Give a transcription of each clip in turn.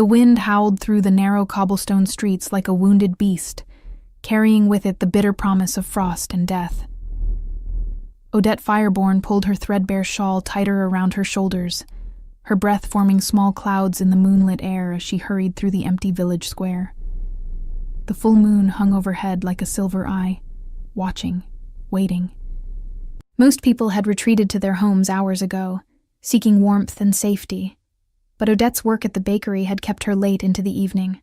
The wind howled through the narrow cobblestone streets like a wounded beast, carrying with it the bitter promise of frost and death. Odette Fireborn pulled her threadbare shawl tighter around her shoulders, her breath forming small clouds in the moonlit air as she hurried through the empty village square. The full moon hung overhead like a silver eye, watching, waiting. Most people had retreated to their homes hours ago, seeking warmth and safety, but Odette's work at the bakery had kept her late into the evening.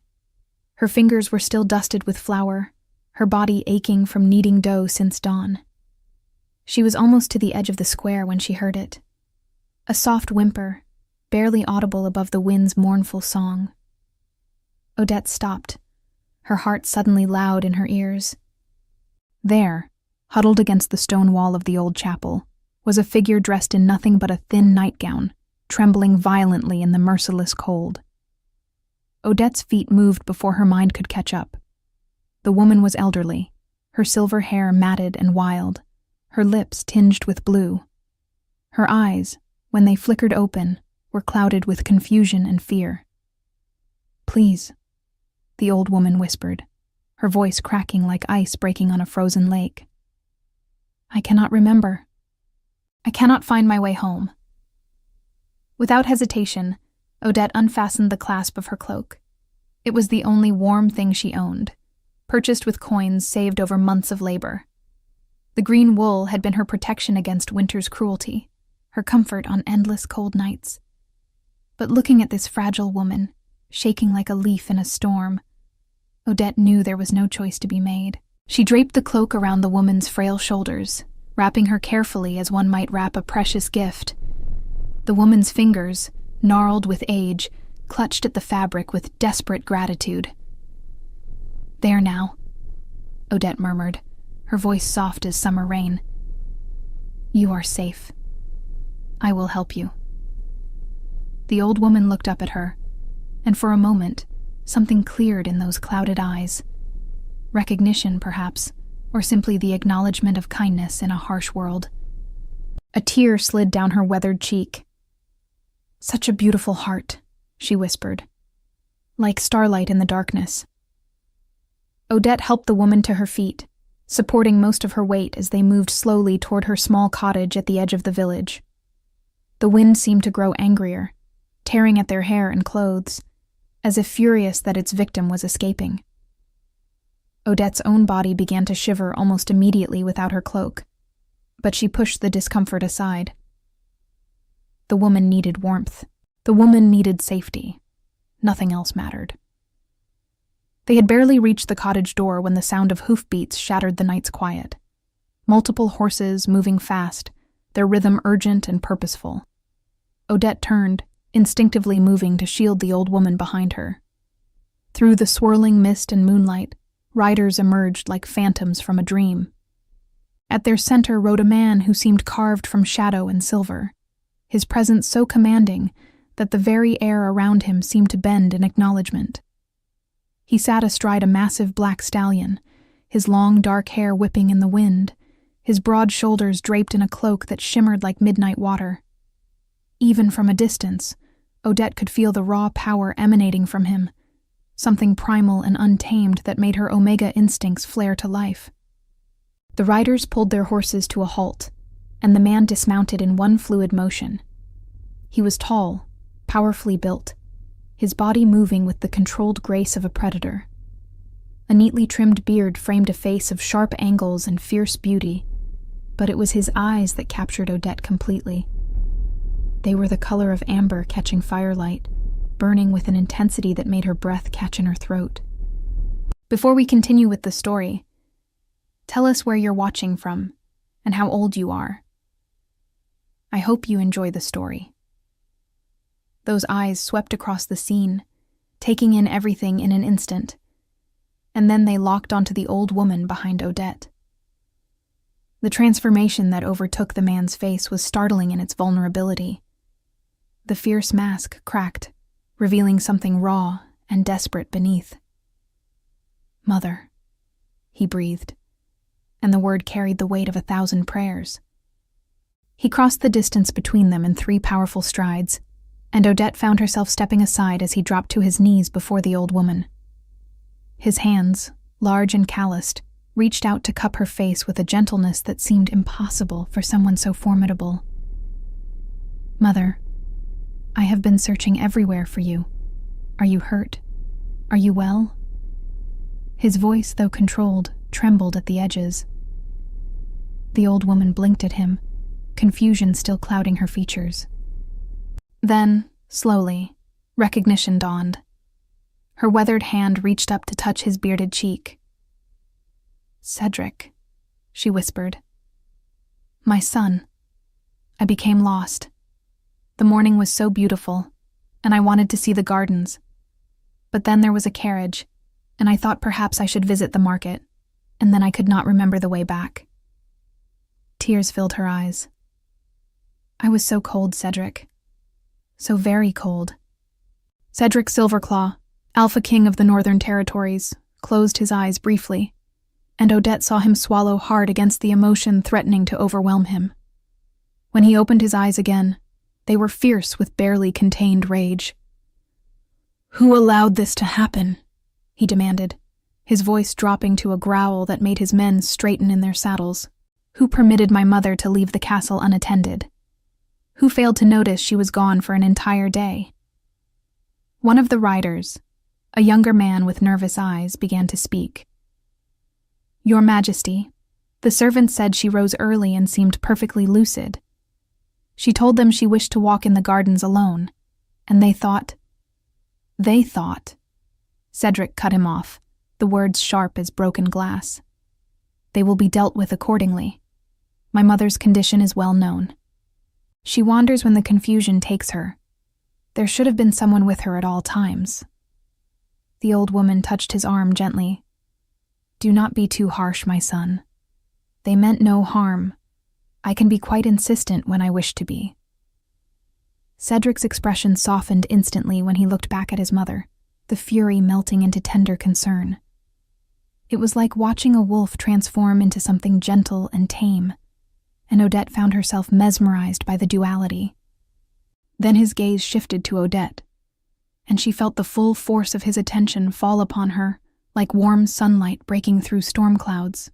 Her fingers were still dusted with flour, her body aching from kneading dough since dawn. She was almost to the edge of the square when she heard it. A soft whimper, barely audible above the wind's mournful song. Odette stopped, her heart suddenly loud in her ears. There, huddled against the stone wall of the old chapel, was a figure dressed in nothing but a thin nightgown, trembling violently in the merciless cold. Odette's feet moved before her mind could catch up. The woman was elderly, her silver hair matted and wild, her lips tinged with blue. Her eyes, when they flickered open, were clouded with confusion and fear. "Please," the old woman whispered, her voice cracking like ice breaking on a frozen lake. "I cannot remember. I cannot find my way home." Without hesitation, Odette unfastened the clasp of her cloak. It was the only warm thing she owned, purchased with coins saved over months of labor. The green wool had been her protection against winter's cruelty, her comfort on endless cold nights. But looking at this fragile woman, shaking like a leaf in a storm, Odette knew there was no choice to be made. She draped the cloak around the woman's frail shoulders, wrapping her carefully as one might wrap a precious gift. The woman's fingers, gnarled with age, clutched at the fabric with desperate gratitude. "There now," Odette murmured, her voice soft as summer rain. "You are safe. I will help you." The old woman looked up at her, and for a moment, something cleared in those clouded eyes. Recognition, perhaps, or simply the acknowledgement of kindness in a harsh world. A tear slid down her weathered cheek. "Such a beautiful heart," she whispered, "like starlight in the darkness." Odette helped the woman to her feet, supporting most of her weight as they moved slowly toward her small cottage at the edge of the village. The wind seemed to grow angrier, tearing at their hair and clothes, as if furious that its victim was escaping. Odette's own body began to shiver almost immediately without her cloak, but she pushed the discomfort aside. The woman needed warmth. The woman needed safety. Nothing else mattered. They had barely reached the cottage door when the sound of hoofbeats shattered the night's quiet. Multiple horses moving fast, their rhythm urgent and purposeful. Odette turned, instinctively moving to shield the old woman behind her. Through the swirling mist and moonlight, riders emerged like phantoms from a dream. At their center rode a man who seemed carved from shadow and silver, his presence so commanding that the very air around him seemed to bend in acknowledgement. He sat astride a massive black stallion, his long dark hair whipping in the wind, his broad shoulders draped in a cloak that shimmered like midnight water. Even from a distance, Odette could feel the raw power emanating from him, something primal and untamed that made her Omega instincts flare to life. The riders pulled their horses to a halt, and the man dismounted in one fluid motion. He was tall, powerfully built, his body moving with the controlled grace of a predator. A neatly trimmed beard framed a face of sharp angles and fierce beauty, but it was his eyes that captured Odette completely. They were the color of amber catching firelight, burning with an intensity that made her breath catch in her throat. Before we continue with the story, tell us where you're watching from and how old you are. I hope you enjoy the story. Those eyes swept across the scene, taking in everything in an instant, and then they locked onto the old woman behind Odette. The transformation that overtook the man's face was startling in its vulnerability. The fierce mask cracked, revealing something raw and desperate beneath. "Mother," he breathed, and the word carried the weight of 1,000 prayers. He crossed the distance between them in 3 powerful strides, and Odette found herself stepping aside as he dropped to his knees before the old woman. His hands, large and calloused, reached out to cup her face with a gentleness that seemed impossible for someone so formidable. "Mother, I have been searching everywhere for you. Are you hurt? Are you well?" His voice, though controlled, trembled at the edges. The old woman blinked at him, confusion still clouding her features. Then, slowly, recognition dawned. Her weathered hand reached up to touch his bearded cheek. "Cedric," she whispered. "My son. I became lost. The morning was so beautiful, and I wanted to see the gardens. But then there was a carriage, and I thought perhaps I should visit the market, and then I could not remember the way back." Tears filled her eyes. "I was so cold, Cedric. So very cold." Cedric Silverclaw, Alpha King of the Northern Territories, closed his eyes briefly, and Odette saw him swallow hard against the emotion threatening to overwhelm him. When he opened his eyes again, they were fierce with barely contained rage. "Who allowed this to happen?" he demanded, his voice dropping to a growl that made his men straighten in their saddles. "Who permitted my mother to leave the castle unattended? Who failed to notice she was gone for an entire day?" One of the riders, a younger man with nervous eyes, began to speak. "Your Majesty, the servant said she rose early and seemed perfectly lucid. She told them she wished to walk in the gardens alone, and they thought..." Cedric cut him off, the words sharp as broken glass. "They will be dealt with accordingly. My mother's condition is well known. She wanders when the confusion takes her. There should have been someone with her at all times." The old woman touched his arm gently. "Do not be too harsh, my son. They meant no harm. I can be quite insistent when I wish to be." Cedric's expression softened instantly when he looked back at his mother, the fury melting into tender concern. It was like watching a wolf transform into something gentle and tame, and Odette found herself mesmerized by the duality. Then his gaze shifted to Odette, and she felt the full force of his attention fall upon her, like warm sunlight breaking through storm clouds.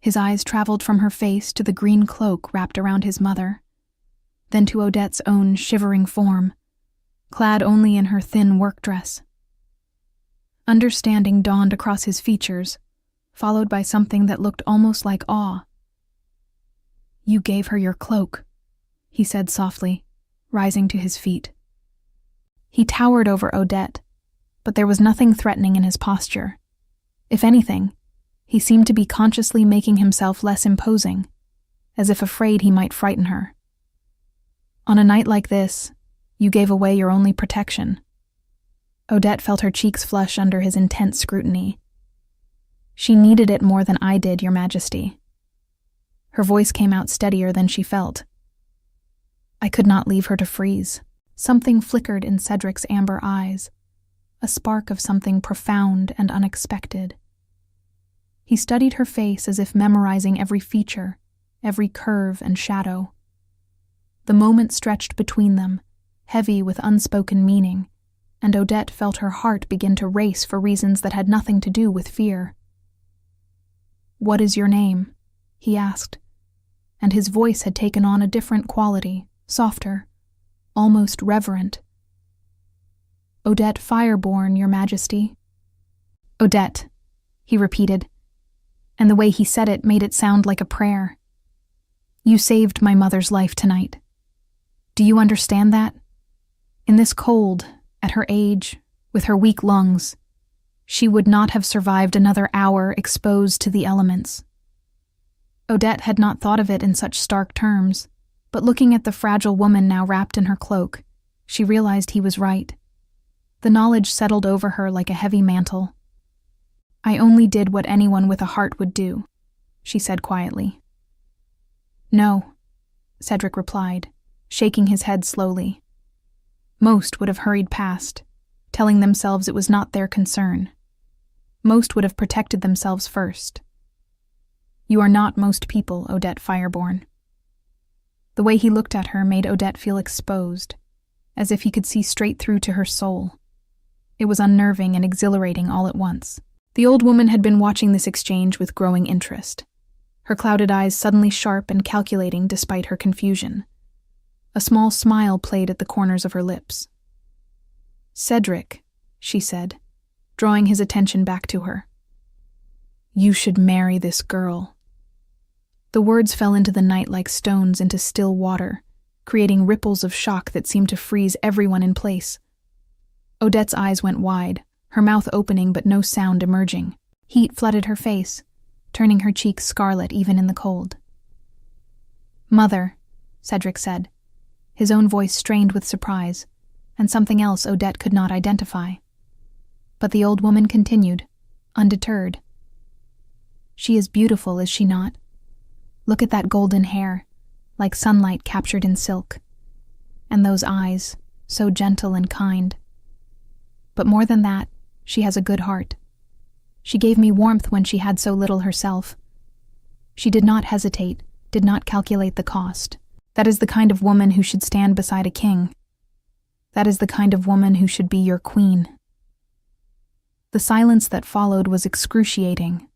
His eyes traveled from her face to the green cloak wrapped around his mother, then to Odette's own shivering form, clad only in her thin work dress. Understanding dawned across his features, followed by something that looked almost like awe. "You gave her your cloak," he said softly, rising to his feet. He towered over Odette, but there was nothing threatening in his posture. If anything, he seemed to be consciously making himself less imposing, as if afraid he might frighten her. "On a night like this, you gave away your only protection." Odette felt her cheeks flush under his intense scrutiny. "She needed it more than I did, Your Majesty." Her voice came out steadier than she felt. "I could not leave her to freeze." Something flickered in Cedric's amber eyes, a spark of something profound and unexpected. He studied her face as if memorizing every feature, every curve and shadow. The moment stretched between them, heavy with unspoken meaning, and Odette felt her heart begin to race for reasons that had nothing to do with fear. "What is your name?" he asked, and his voice had taken on a different quality, softer, almost reverent. "Odette Fireborn, Your Majesty." "Odette," he repeated, and the way he said it made it sound like a prayer. "You saved my mother's life tonight. Do you understand that? In this cold, at her age, with her weak lungs, she would not have survived another hour exposed to the elements." Odette had not thought of it in such stark terms, but looking at the fragile woman now wrapped in her cloak, she realized he was right. The knowledge settled over her like a heavy mantle. "I only did what anyone with a heart would do," she said quietly. "No," Cedric replied, shaking his head slowly. Most would have hurried past, telling themselves it was not their concern. Most would have protected themselves first. "You are not most people, Odette Fireborn." The way he looked at her made Odette feel exposed, as if he could see straight through to her soul. It was unnerving and exhilarating all at once. The old woman had been watching this exchange with growing interest, her clouded eyes suddenly sharp and calculating despite her confusion. A small smile played at the corners of her lips. "Cedric," she said, drawing his attention back to her. "You should marry this girl." The words fell into the night like stones into still water, creating ripples of shock that seemed to freeze everyone in place. Odette's eyes went wide, her mouth opening but no sound emerging. Heat flooded her face, turning her cheeks scarlet even in the cold. "Mother," Cedric said, his own voice strained with surprise, and something else Odette could not identify. But the old woman continued, undeterred. "She is beautiful, is she not? Look at that golden hair, like sunlight captured in silk. And those eyes, so gentle and kind. But more than that, she has a good heart. She gave me warmth when she had so little herself. She did not hesitate, did not calculate the cost. That is the kind of woman who should stand beside a king. That is the kind of woman who should be your queen." The silence that followed was excruciating.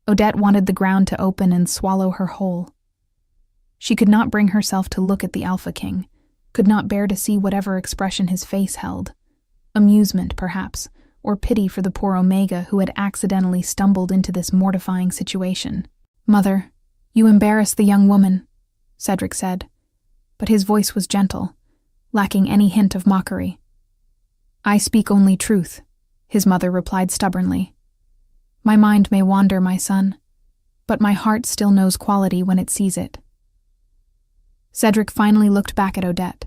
Odette wanted the ground to open and swallow her whole. She could not bring herself to look at the Alpha King, could not bear to see whatever expression his face held. Amusement, perhaps, or pity for the poor Omega who had accidentally stumbled into this mortifying situation. "Mother, you embarrass the young woman," Cedric said, but his voice was gentle, lacking any hint of mockery. "I speak only truth," his mother replied stubbornly. "My mind may wander, my son, but my heart still knows quality when it sees it." Cedric finally looked back at Odette,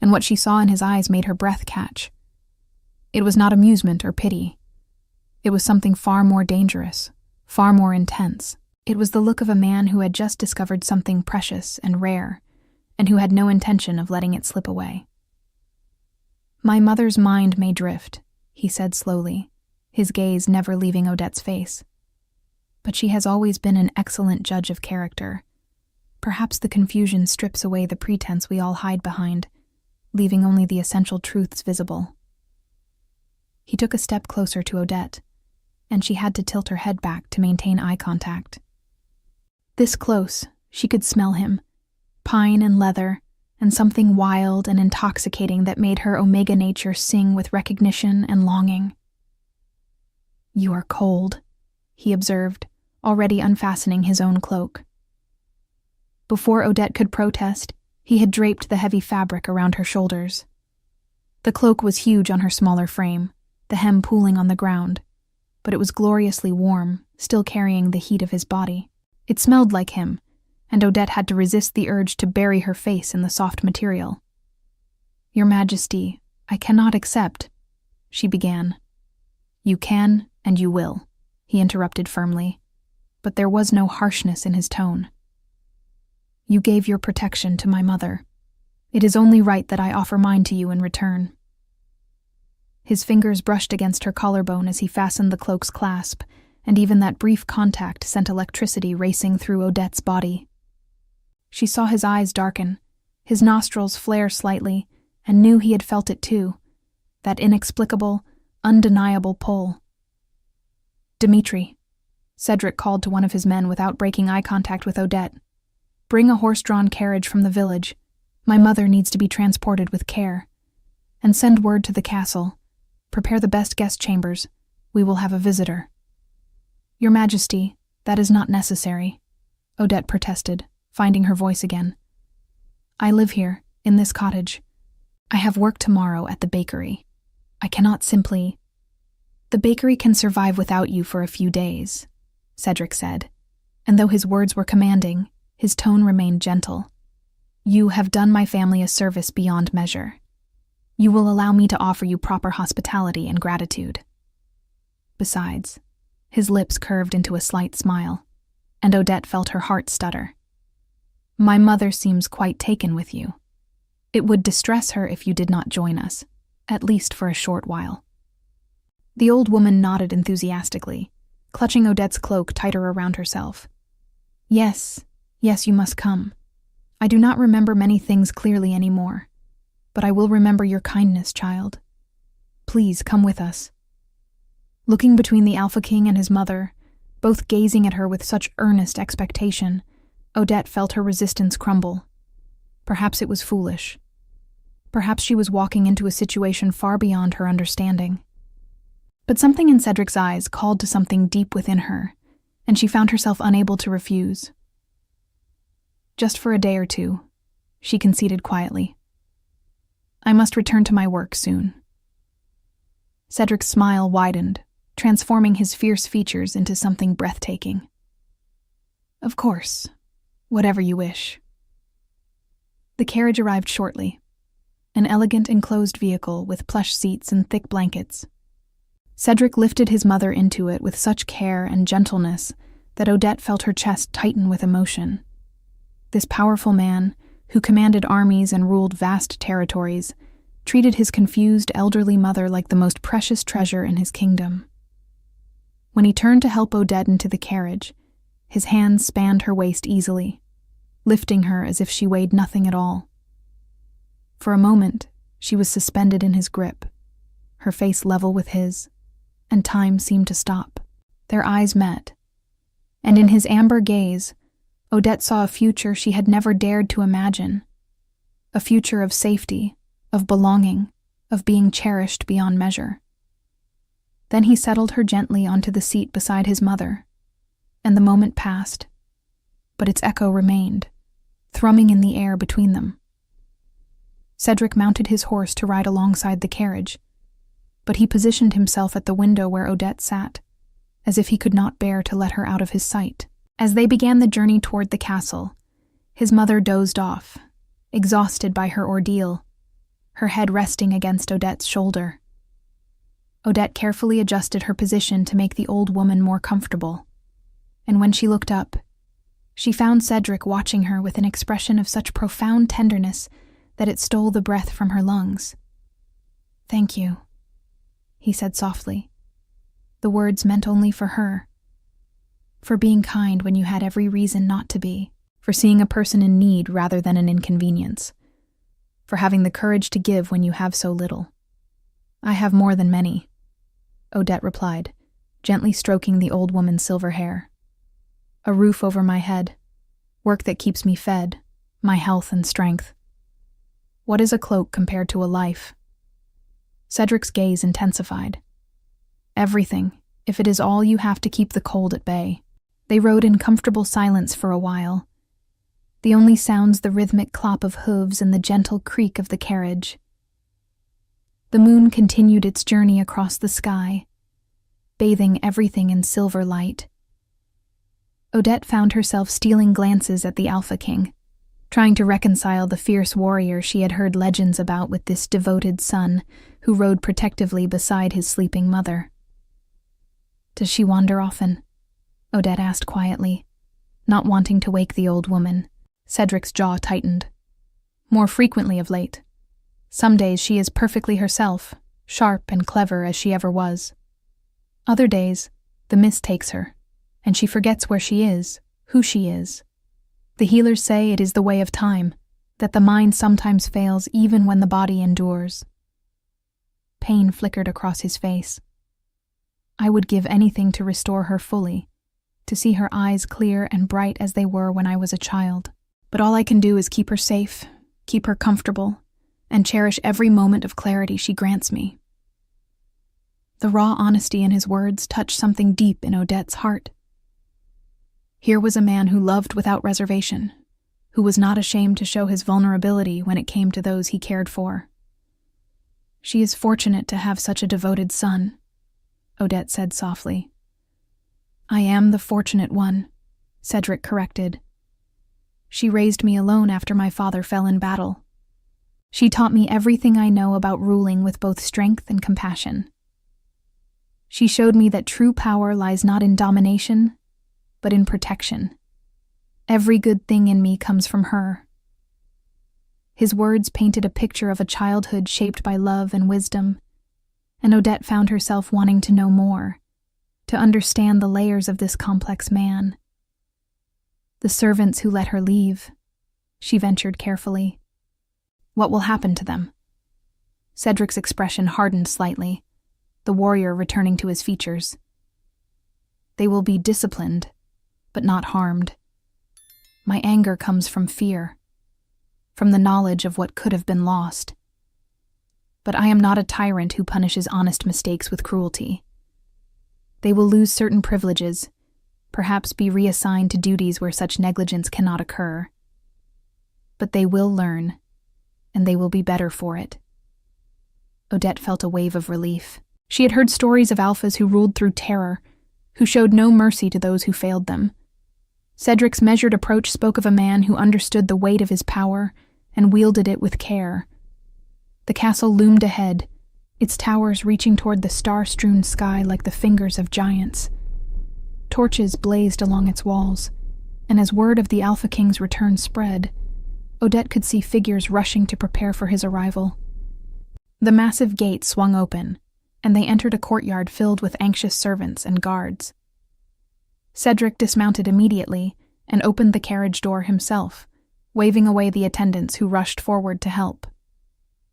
and what she saw in his eyes made her breath catch. It was not amusement or pity. It was something far more dangerous, far more intense. It was the look of a man who had just discovered something precious and rare, and who had no intention of letting it slip away. "My mother's mind may drift," he said slowly, his gaze never leaving Odette's face. "But she has always been an excellent judge of character. Perhaps the confusion strips away the pretense we all hide behind, leaving only the essential truths visible." He took a step closer to Odette, and she had to tilt her head back to maintain eye contact. This close, she could smell him, pine and leather, and something wild and intoxicating that made her Omega nature sing with recognition and longing. "You are cold," he observed, already unfastening his own cloak. Before Odette could protest, he had draped the heavy fabric around her shoulders. The cloak was huge on her smaller frame, the hem pooling on the ground, but it was gloriously warm, still carrying the heat of his body. It smelled like him, and Odette had to resist the urge to bury her face in the soft material. "Your Majesty, I cannot accept," she began. "You can, and you will," he interrupted firmly, but there was no harshness in his tone. "You gave your protection to my mother. It is only right that I offer mine to you in return." His fingers brushed against her collarbone as he fastened the cloak's clasp, and even that brief contact sent electricity racing through Odette's body. She saw his eyes darken, his nostrils flare slightly, and knew he had felt it too, that inexplicable, undeniable pull. "Dimitri," Cedric called to one of his men without breaking eye contact with Odette. "Bring a horse-drawn carriage from the village. My mother needs to be transported with care. And send word to the castle. Prepare the best guest chambers. We will have a visitor." "Your Majesty, that is not necessary," Odette protested, finding her voice again. "I live here, in this cottage. I have work tomorrow at the bakery. I cannot simply—" "The bakery can survive without you for a few days," Cedric said, and though his words were commanding, his tone remained gentle. "You have done my family a service beyond measure. You will allow me to offer you proper hospitality and gratitude." Besides, his lips curved into a slight smile, and Odette felt her heart stutter. "My mother seems quite taken with you. It would distress her if you did not join us, at least for a short while." The old woman nodded enthusiastically, clutching Odette's cloak tighter around herself. Yes, you must come. I do not remember many things clearly anymore. But I will remember your kindness, child. Please come with us." Looking between the Alpha King and his mother, both gazing at her with such earnest expectation, Odette felt her resistance crumble. Perhaps it was foolish. Perhaps she was walking into a situation far beyond her understanding. But something in Cedric's eyes called to something deep within her, and she found herself unable to refuse. "Just for a day or two," she conceded quietly. "I must return to my work soon." Cedric's smile widened, transforming his fierce features into something breathtaking. "Of course, whatever you wish." The carriage arrived shortly, an elegant enclosed vehicle with plush seats and thick blankets. Cedric lifted his mother into it with such care and gentleness that Odette felt her chest tighten with emotion. This powerful man, who commanded armies and ruled vast territories, treated his confused elderly mother like the most precious treasure in his kingdom. When he turned to help Odette into the carriage, his hands spanned her waist easily, lifting her as if she weighed nothing at all. For a moment, she was suspended in his grip, her face level with his, and time seemed to stop. Their eyes met, and in his amber gaze, Odette saw a future she had never dared to imagine. A future of safety, of belonging, of being cherished beyond measure. Then he settled her gently onto the seat beside his mother, and the moment passed, but its echo remained, thrumming in the air between them. Cedric mounted his horse to ride alongside the carriage, but he positioned himself at the window where Odette sat, as if he could not bear to let her out of his sight. As they began the journey toward the castle, his mother dozed off, exhausted by her ordeal, her head resting against Odette's shoulder. Odette carefully adjusted her position to make the old woman more comfortable, and when she looked up, she found Cedric watching her with an expression of such profound tenderness that it stole the breath from her lungs. "Thank you," he said softly. The words meant only for her. For being kind when you had every reason not to be, for seeing a person in need rather than an inconvenience, for having the courage to give when you have so little. "I have more than many," Odette replied, gently stroking the old woman's silver hair. "A roof over my head, work that keeps me fed, my health and strength. What is a cloak compared to a life?" Cedric's gaze intensified. "Everything, if it is all you have to keep the cold at bay." They rode in comfortable silence for a while, the only sounds the rhythmic clop of hooves and the gentle creak of the carriage. The moon continued its journey across the sky, bathing everything in silver light. Odette found herself stealing glances at the Alpha King, trying to reconcile the fierce warrior she had heard legends about with this devoted son who rode protectively beside his sleeping mother. "Does she wander often?" Odette asked quietly, not wanting to wake the old woman. Cedric's jaw tightened. "More frequently of late. Some days she is perfectly herself, sharp and clever as she ever was. Other days, the mist takes her, and she forgets where she is, who she is. The healers say it is the way of time, that the mind sometimes fails even when the body endures." Pain flickered across his face. "I would give anything to restore her fully, to see her eyes clear and bright as they were when I was a child. But all I can do is keep her safe, keep her comfortable, and cherish every moment of clarity she grants me." The raw honesty in his words touched something deep in Odette's heart. Here was a man who loved without reservation, who was not ashamed to show his vulnerability when it came to those he cared for. "She is fortunate to have such a devoted son," Odette said softly. "I am the fortunate one," Cedric corrected. "She raised me alone after my father fell in battle. She taught me everything I know about ruling with both strength and compassion. She showed me that true power lies not in domination, but in protection. Every good thing in me comes from her." His words painted a picture of a childhood shaped by love and wisdom, and Odette found herself wanting to know more, to understand the layers of this complex man. "The servants who let her leave," she ventured carefully. "What will happen to them?" Cedric's expression hardened slightly, the warrior returning to his features. They will be disciplined, but not harmed. My anger comes from fear, from the knowledge of what could have been lost. But I am not a tyrant who punishes honest mistakes with cruelty. They will lose certain privileges, perhaps be reassigned to duties where such negligence cannot occur. But they will learn, and they will be better for it. Odette felt a wave of relief. She had heard stories of alphas who ruled through terror, who showed no mercy to those who failed them. Cedric's measured approach spoke of a man who understood the weight of his power and wielded it with care. The castle loomed ahead, its towers reaching toward the star-strewn sky like the fingers of giants. Torches blazed along its walls, and as word of the Alpha King's return spread, Odette could see figures rushing to prepare for his arrival. The massive gate swung open, and they entered a courtyard filled with anxious servants and guards. Cedric dismounted immediately and opened the carriage door himself, waving away the attendants who rushed forward to help.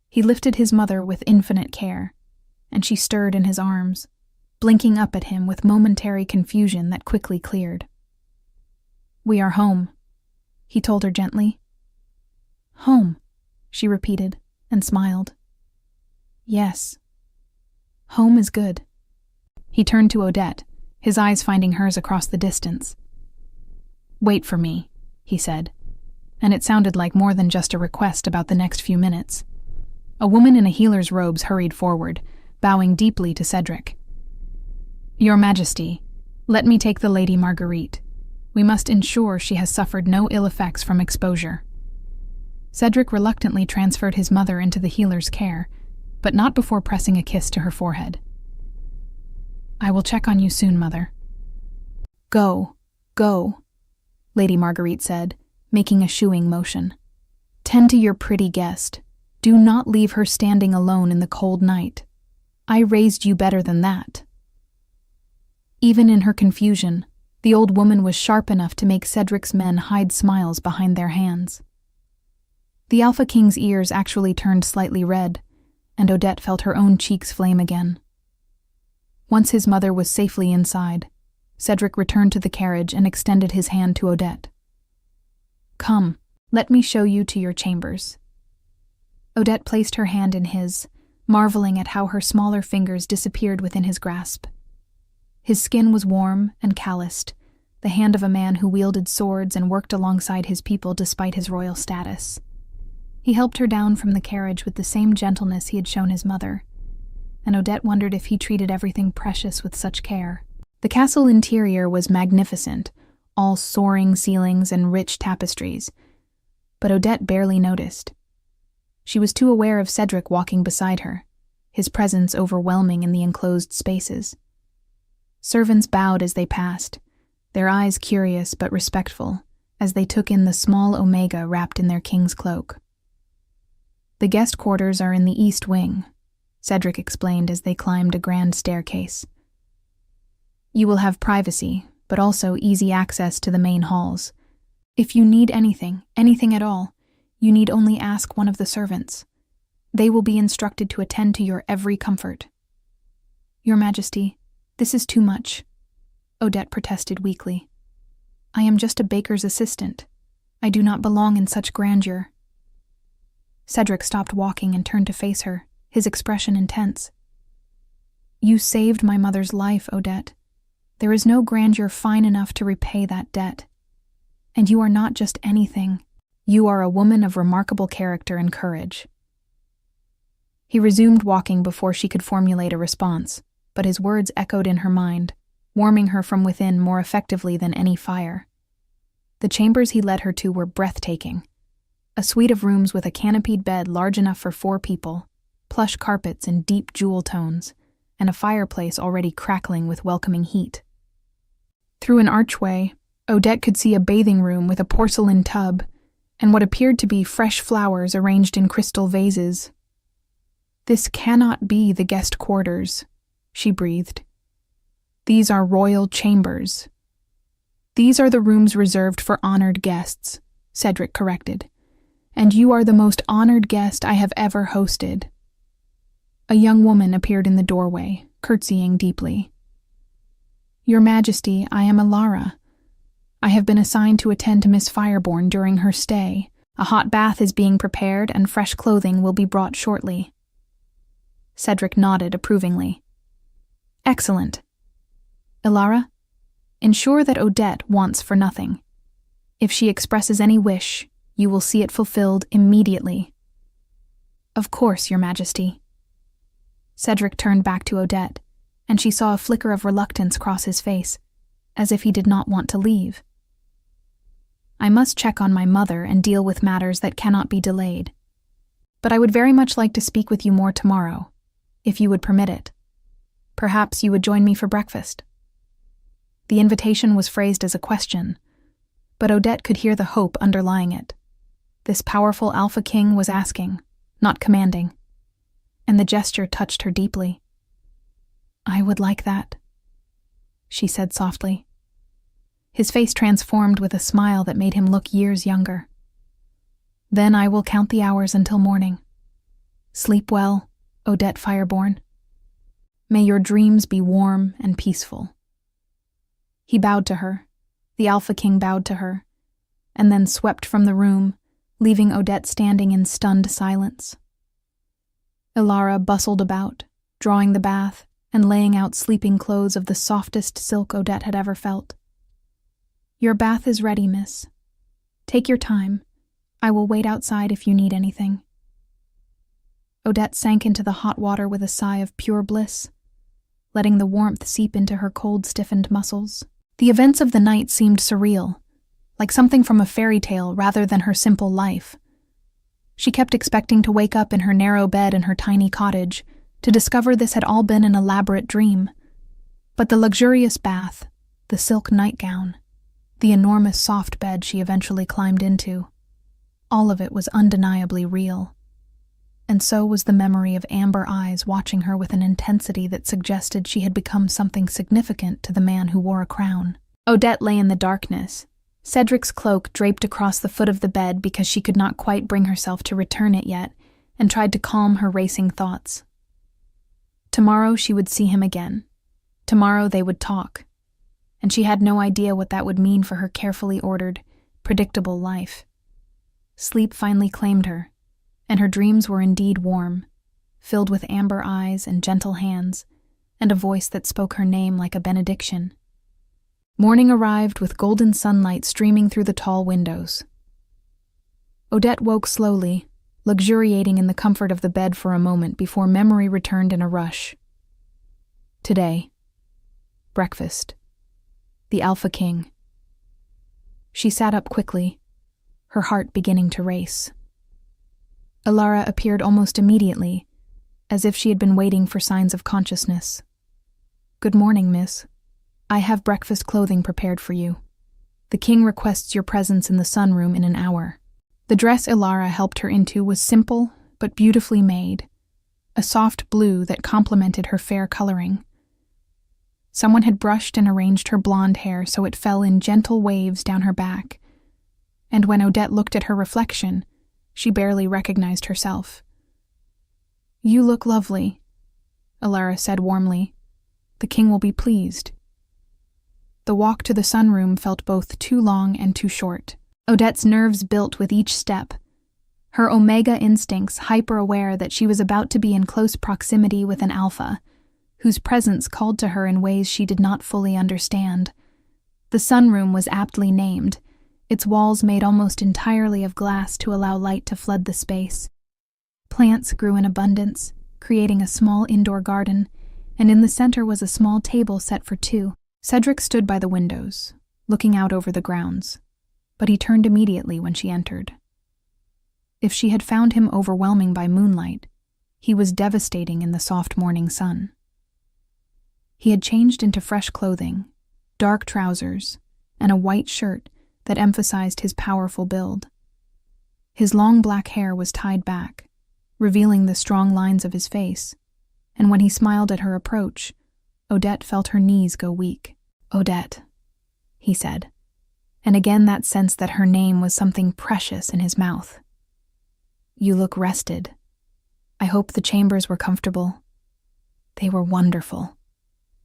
He lifted his mother with infinite care, and she stirred in his arms, blinking up at him with momentary confusion that quickly cleared. "We are home," he told her gently. "Home," she repeated and smiled. "Yes. Home is good." He turned to Odette, his eyes finding hers across the distance. "Wait for me," he said, and it sounded like more than just a request about the next few minutes. A woman in a healer's robes hurried forward, bowing deeply to Cedric. "Your Majesty, let me take the Lady Marguerite. We must ensure she has suffered no ill effects from exposure." Cedric reluctantly transferred his mother into the healer's care, but not before pressing a kiss to her forehead. "I will check on you soon, Mother." Go," Lady Marguerite said, making a shooing motion. "Tend to your pretty guest. Do not leave her standing alone in the cold night. I raised you better than that." Even in her confusion, the old woman was sharp enough to make Cedric's men hide smiles behind their hands. The Alpha King's ears actually turned slightly red, and Odette felt her own cheeks flame again. Once his mother was safely inside, Cedric returned to the carriage and extended his hand to Odette. "Come, let me show you to your chambers." Odette placed her hand in his, marveling at how her smaller fingers disappeared within his grasp. His skin was warm and calloused, the hand of a man who wielded swords and worked alongside his people despite his royal status. He helped her down from the carriage with the same gentleness he had shown his mother, and Odette wondered if he treated everything precious with such care. The castle interior was magnificent, all soaring ceilings and rich tapestries, but Odette barely noticed. She was too aware of Cedric walking beside her, his presence overwhelming in the enclosed spaces. Servants bowed as they passed, their eyes curious but respectful, as they took in the small Omega wrapped in their king's cloak. "The guest quarters are in the east wing," Cedric explained as they climbed a grand staircase. "You will have privacy, but also easy access to the main halls. If you need anything at all, you need only ask one of the servants. They will be instructed to attend to your every comfort." "Your Majesty, this is too much," Odette protested weakly. "I am just a baker's assistant. I do not belong in such grandeur." Cedric stopped walking and turned to face her, his expression intense. "You saved my mother's life, Odette. There is no grandeur fine enough to repay that debt. And you are not just anything. You are a woman of remarkable character and courage." He resumed walking before she could formulate a response, but his words echoed in her mind, warming her from within more effectively than any fire. The chambers he led her to were breathtaking. A suite of rooms with a canopied bed large enough for 4 people, plush carpets in deep jewel tones, and a fireplace already crackling with welcoming heat. Through an archway, Odette could see a bathing room with a porcelain tub and what appeared to be fresh flowers arranged in crystal vases. "This cannot be the guest quarters," she breathed. "These are royal chambers." "These are the rooms reserved for honored guests," Cedric corrected. "And you are the most honored guest I have ever hosted." A young woman appeared in the doorway, curtsying deeply. "Your Majesty, I am Alara. I have been assigned to attend to Miss Fireborn during her stay. A hot bath is being prepared and fresh clothing will be brought shortly." Cedric nodded approvingly. "Excellent. Alara, ensure that Odette wants for nothing. If she expresses any wish, you will see it fulfilled immediately." "Of course, Your Majesty." Cedric turned back to Odette, and she saw a flicker of reluctance cross his face, as if he did not want to leave. "I must check on my mother and deal with matters that cannot be delayed. But I would very much like to speak with you more tomorrow, if you would permit it. Perhaps you would join me for breakfast." The invitation was phrased as a question, but Odette could hear the hope underlying it. This powerful Alpha King was asking, not commanding, and the gesture touched her deeply. "I would like that," she said softly. His face transformed with a smile that made him look years younger. "Then I will count the hours until morning. Sleep well, Odette Fireborn. May your dreams be warm and peaceful." He bowed to her, the Alpha King bowed to her, and then swept from the room, leaving Odette standing in stunned silence. Alara bustled about, drawing the bath and laying out sleeping clothes of the softest silk Odette had ever felt. "Your bath is ready, miss. Take your time. I will wait outside if you need anything." Odette sank into the hot water with a sigh of pure bliss, letting the warmth seep into her cold, stiffened muscles. The events of the night seemed surreal, like something from a fairy tale rather than her simple life. She kept expecting to wake up in her narrow bed in her tiny cottage, to discover this had all been an elaborate dream. But the luxurious bath, the silk nightgown, the enormous soft bed she eventually climbed into, all of it was undeniably real. And so was the memory of amber eyes watching her with an intensity that suggested she had become something significant to the man who wore a crown. Odette lay in the darkness, Cedric's cloak draped across the foot of the bed because she could not quite bring herself to return it yet, and tried to calm her racing thoughts. Tomorrow she would see him again. Tomorrow they would talk. And she had no idea what that would mean for her carefully ordered, predictable life. Sleep finally claimed her, and her dreams were indeed warm, filled with amber eyes and gentle hands, and a voice that spoke her name like a benediction. Morning arrived with golden sunlight streaming through the tall windows. Odette woke slowly, luxuriating in the comfort of the bed for a moment before memory returned in a rush. Today. Breakfast. The Alpha King. She sat up quickly, her heart beginning to race. Alara appeared almost immediately, as if she had been waiting for signs of consciousness. "Good morning, miss. I have breakfast clothing prepared for you. The king requests your presence in the sunroom in an hour." The dress Alara helped her into was simple but beautifully made, a soft blue that complemented her fair coloring. Someone had brushed and arranged her blonde hair so it fell in gentle waves down her back, and when Odette looked at her reflection, she barely recognized herself. "You look lovely," Alara said warmly. "The king will be pleased." The walk to the sunroom felt both too long and too short. Odette's nerves built with each step, her omega instincts hyper-aware that she was about to be in close proximity with an alpha, whose presence called to her in ways she did not fully understand. The sunroom was aptly named, its walls made almost entirely of glass to allow light to flood the space. Plants grew in abundance, creating a small indoor garden, and in the center was a small table set for two. Cedric stood by the windows, looking out over the grounds, but he turned immediately when she entered. If she had found him overwhelming by moonlight, he was devastating in the soft morning sun. He had changed into fresh clothing, dark trousers, and a white shirt that emphasized his powerful build. His long black hair was tied back, revealing the strong lines of his face, and when he smiled at her approach, Odette felt her knees go weak. "Odette," he said, and again that sense that her name was something precious in his mouth. "You look rested. I hope the chambers were comfortable." They were wonderful,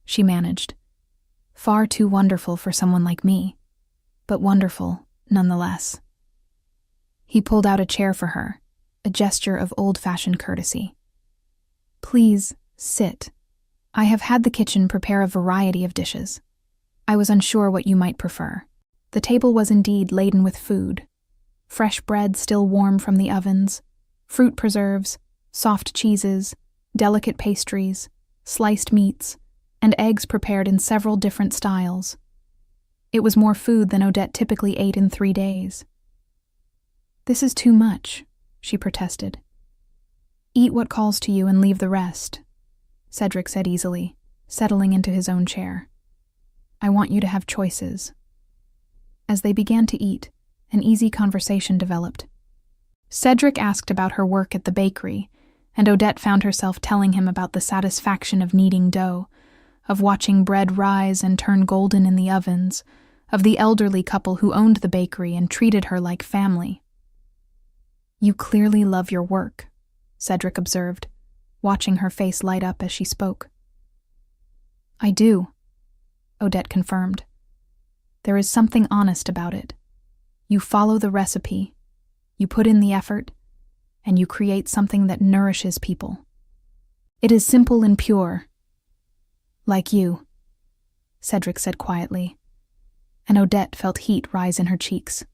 she managed. Far too wonderful for someone like me, but wonderful nonetheless. He pulled out a chair for her, a gesture of old-fashioned courtesy. Please, sit. I have had the kitchen prepare a variety of dishes. I was unsure what you might prefer. The table was indeed laden with food. Fresh bread still warm from the ovens, fruit preserves, soft cheeses, delicate pastries, sliced meats, and eggs prepared in several different styles. It was more food than Odette typically ate in 3 days. This is too much, she protested. Eat what calls to you and leave the rest, Cedric said easily, settling into his own chair. I want you to have choices. As they began to eat, an easy conversation developed. Cedric asked about her work at the bakery, and Odette found herself telling him about the satisfaction of kneading dough, of watching bread rise and turn golden in the ovens, of the elderly couple who owned the bakery and treated her like family. You clearly love your work, Cedric observed, watching her face light up as she spoke. I do, Odette confirmed. There is something honest about it. You follow the recipe, you put in the effort, and you create something that nourishes people. It is simple and pure. Like you, Cedric said quietly, and Odette felt heat rise in her cheeks.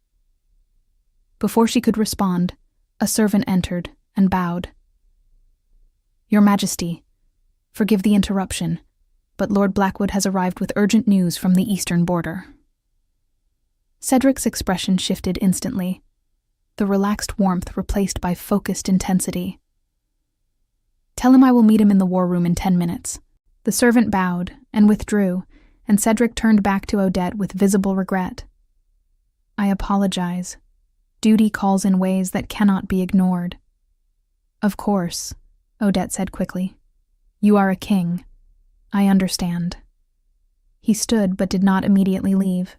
Before she could respond, a servant entered and bowed. Your Majesty, forgive the interruption, but Lord Blackwood has arrived with urgent news from the eastern border. Cedric's expression shifted instantly, the relaxed warmth replaced by focused intensity. Tell him I will meet him in the war room in 10 minutes. The servant bowed and withdrew, and Cedric turned back to Odette with visible regret. I apologize. Duty calls in ways that cannot be ignored. Of course, Odette said quickly. You are a king. I understand. He stood but did not immediately leave.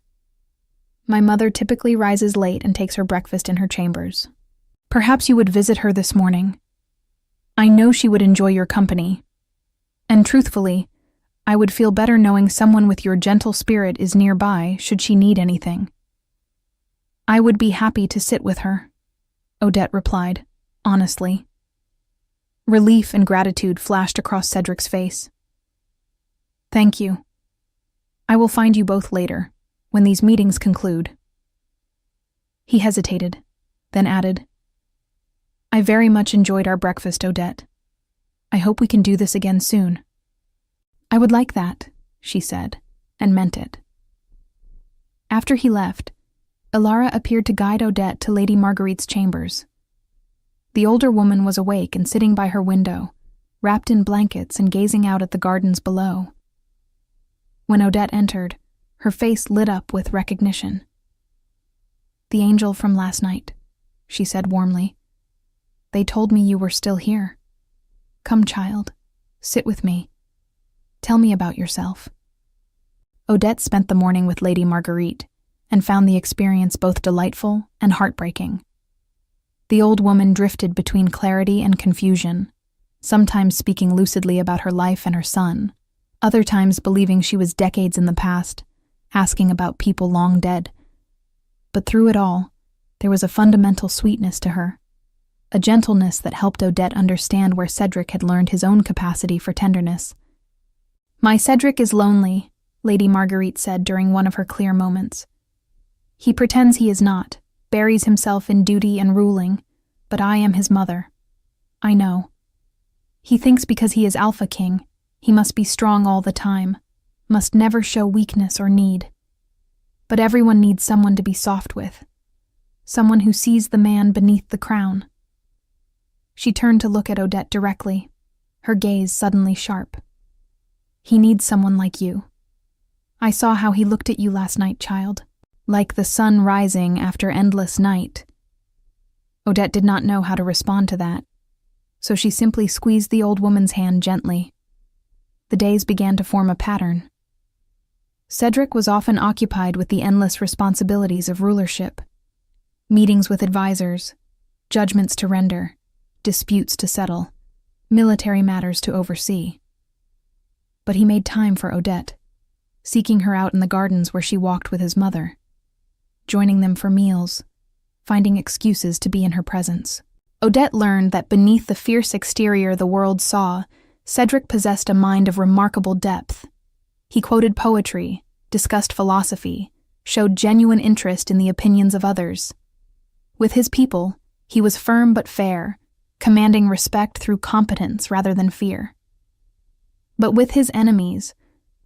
My mother typically rises late and takes her breakfast in her chambers. Perhaps you would visit her this morning. I know she would enjoy your company. And truthfully, I would feel better knowing someone with your gentle spirit is nearby should she need anything. I would be happy to sit with her, Odette replied, honestly. Relief and gratitude flashed across Cedric's face. Thank you. I will find you both later, when these meetings conclude. He hesitated, then added, I very much enjoyed our breakfast, Odette. I hope we can do this again soon. I would like that, she said, and meant it. After he left, Ilara appeared to guide Odette to Lady Marguerite's chambers. The older woman was awake and sitting by her window, wrapped in blankets and gazing out at the gardens below. When Odette entered, her face lit up with recognition. The angel from last night, she said warmly. They told me you were still here. Come, child, sit with me. Tell me about yourself. Odette spent the morning with Lady Marguerite and found the experience both delightful and heartbreaking. The old woman drifted between clarity and confusion, sometimes speaking lucidly about her life and her son, other times believing she was decades in the past, asking about people long dead. But through it all, there was a fundamental sweetness to her, a gentleness that helped Odette understand where Cedric had learned his own capacity for tenderness. My Cedric is lonely, Lady Marguerite said during one of her clear moments. He pretends he is not, buries himself in duty and ruling, but I am his mother. I know. He thinks because he is Alpha King, he must be strong all the time, must never show weakness or need. But everyone needs someone to be soft with, someone who sees the man beneath the crown. She turned to look at Odette directly, her gaze suddenly sharp. He needs someone like you. I saw how he looked at you last night, child, like the sun rising after endless night. Odette did not know how to respond to that, so she simply squeezed the old woman's hand gently. The days began to form a pattern. Cedric was often occupied with the endless responsibilities of rulership. Meetings with advisors, judgments to render, disputes to settle, military matters to oversee. But he made time for Odette, seeking her out in the gardens where she walked with his mother, joining them for meals, finding excuses to be in her presence. Odette learned that beneath the fierce exterior the world saw, Cedric possessed a mind of remarkable depth. He quoted poetry, discussed philosophy, showed genuine interest in the opinions of others. With his people, he was firm but fair, commanding respect through competence rather than fear. But with his enemies,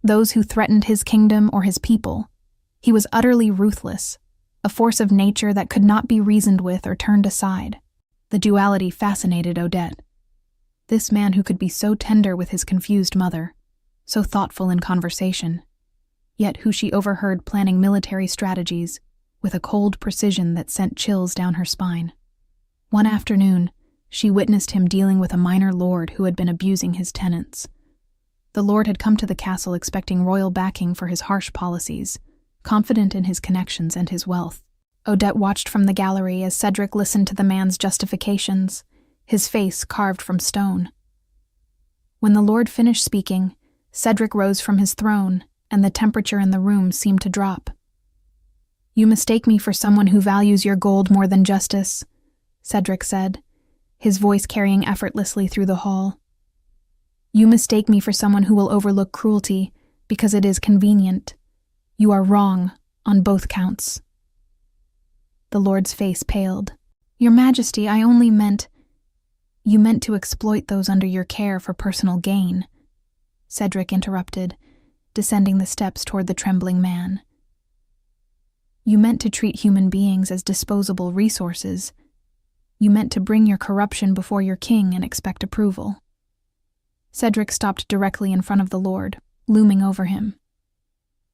those who threatened his kingdom or his people, he was utterly ruthless, a force of nature that could not be reasoned with or turned aside. The duality fascinated Odette. This man who could be so tender with his confused mother, so thoughtful in conversation, yet who she overheard planning military strategies with a cold precision that sent chills down her spine. One afternoon, she witnessed him dealing with a minor lord who had been abusing his tenants. The lord had come to the castle expecting royal backing for his harsh policies, confident in his connections and his wealth. Odette watched from the gallery as Cedric listened to the man's justifications, his face carved from stone. When the lord finished speaking, Cedric rose from his throne, and the temperature in the room seemed to drop. "You mistake me for someone who values your gold more than justice," Cedric said, his voice carrying effortlessly through the hall. "You mistake me for someone who will overlook cruelty because it is convenient. You are wrong on both counts." The lord's face paled. "Your Majesty, I only meant—" "You meant to exploit those under your care for personal gain," Cedric interrupted, descending the steps toward the trembling man. "You meant to treat human beings as disposable resources. You meant to bring your corruption before your king and expect approval." Cedric stopped directly in front of the lord, looming over him.